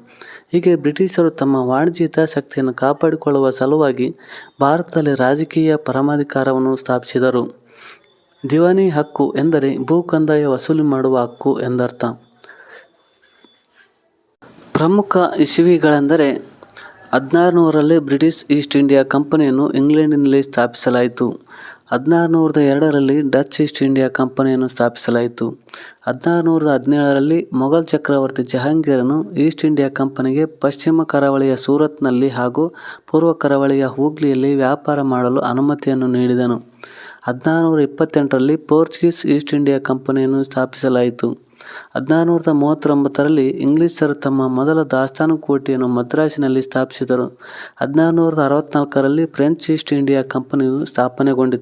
ಹೀಗೆ ಬ್ರಿಟಿಷರು ತಮ್ಮ ವಾಣಿಜ್ಯ ಹಿತಾಸಕ್ತಿಯನ್ನು ಕಾಪಾಡಿಕೊಳ್ಳುವ ಸಲುವಾಗಿ ಭಾರತದಲ್ಲಿ ರಾಜಕೀಯ ಪರಮಾಧಿಕಾರವನ್ನು ಸ್ಥಾಪಿಸಿದರು. ದಿವಾನಿ ಹಕ್ಕು ಎಂದರೆ ಭೂ ಕಂದಾಯ ವಸೂಲಿ ಮಾಡುವ ಹಕ್ಕು ಎಂದರ್ಥ. ಪ್ರಮುಖ ಇಸವಿಗಳೆಂದರೆ 1600ರಲ್ಲಿ ಬ್ರಿಟಿಷ್ ಈಸ್ಟ್ ಇಂಡಿಯಾ ಕಂಪನಿಯನ್ನು ಇಂಗ್ಲೆಂಡಿನಲ್ಲಿ ಸ್ಥಾಪಿಸಲಾಯಿತು. 1602ರಲ್ಲಿ ಡಚ್ ಈಸ್ಟ್ ಇಂಡಿಯಾ ಕಂಪನಿಯನ್ನು ಸ್ಥಾಪಿಸಲಾಯಿತು. 1617ರಲ್ಲಿ ಮೊಘಲ್ ಚಕ್ರವರ್ತಿ ಜಹಾಂಗೀರನು ಈಸ್ಟ್ ಇಂಡಿಯಾ ಕಂಪನಿಗೆ ಪಶ್ಚಿಮ ಕರಾವಳಿಯ ಸೂರತ್ನಲ್ಲಿ ಹಾಗೂ ಪೂರ್ವ ಕರಾವಳಿಯ ಹೂಗ್ಲಿಯಲ್ಲಿ ವ್ಯಾಪಾರ ಮಾಡಲು ಅನುಮತಿಯನ್ನು ನೀಡಿದನು. 1628ರಲ್ಲಿ ಪೋರ್ಚುಗೀಸ್ ಈಸ್ಟ್ ಇಂಡಿಯಾ ಕಂಪನಿಯನ್ನು ಸ್ಥಾಪಿಸಲಾಯಿತು. 1639ರಲ್ಲಿ ಇಂಗ್ಲಿಷರು ತಮ್ಮ ಮೊದಲ ದಾಸ್ತಾನು ಕೋಟೆಯನ್ನು ಮದ್ರಾಸಿನಲ್ಲಿ ಸ್ಥಾಪಿಸಿದರು. 1664ರಲ್ಲಿ ಫ್ರೆಂಚ್ ಈಸ್ಟ್ ಇಂಡಿಯಾ ಕಂಪನಿಯು ಸ್ಥಾಪನೆಗೊಂಡಿತು.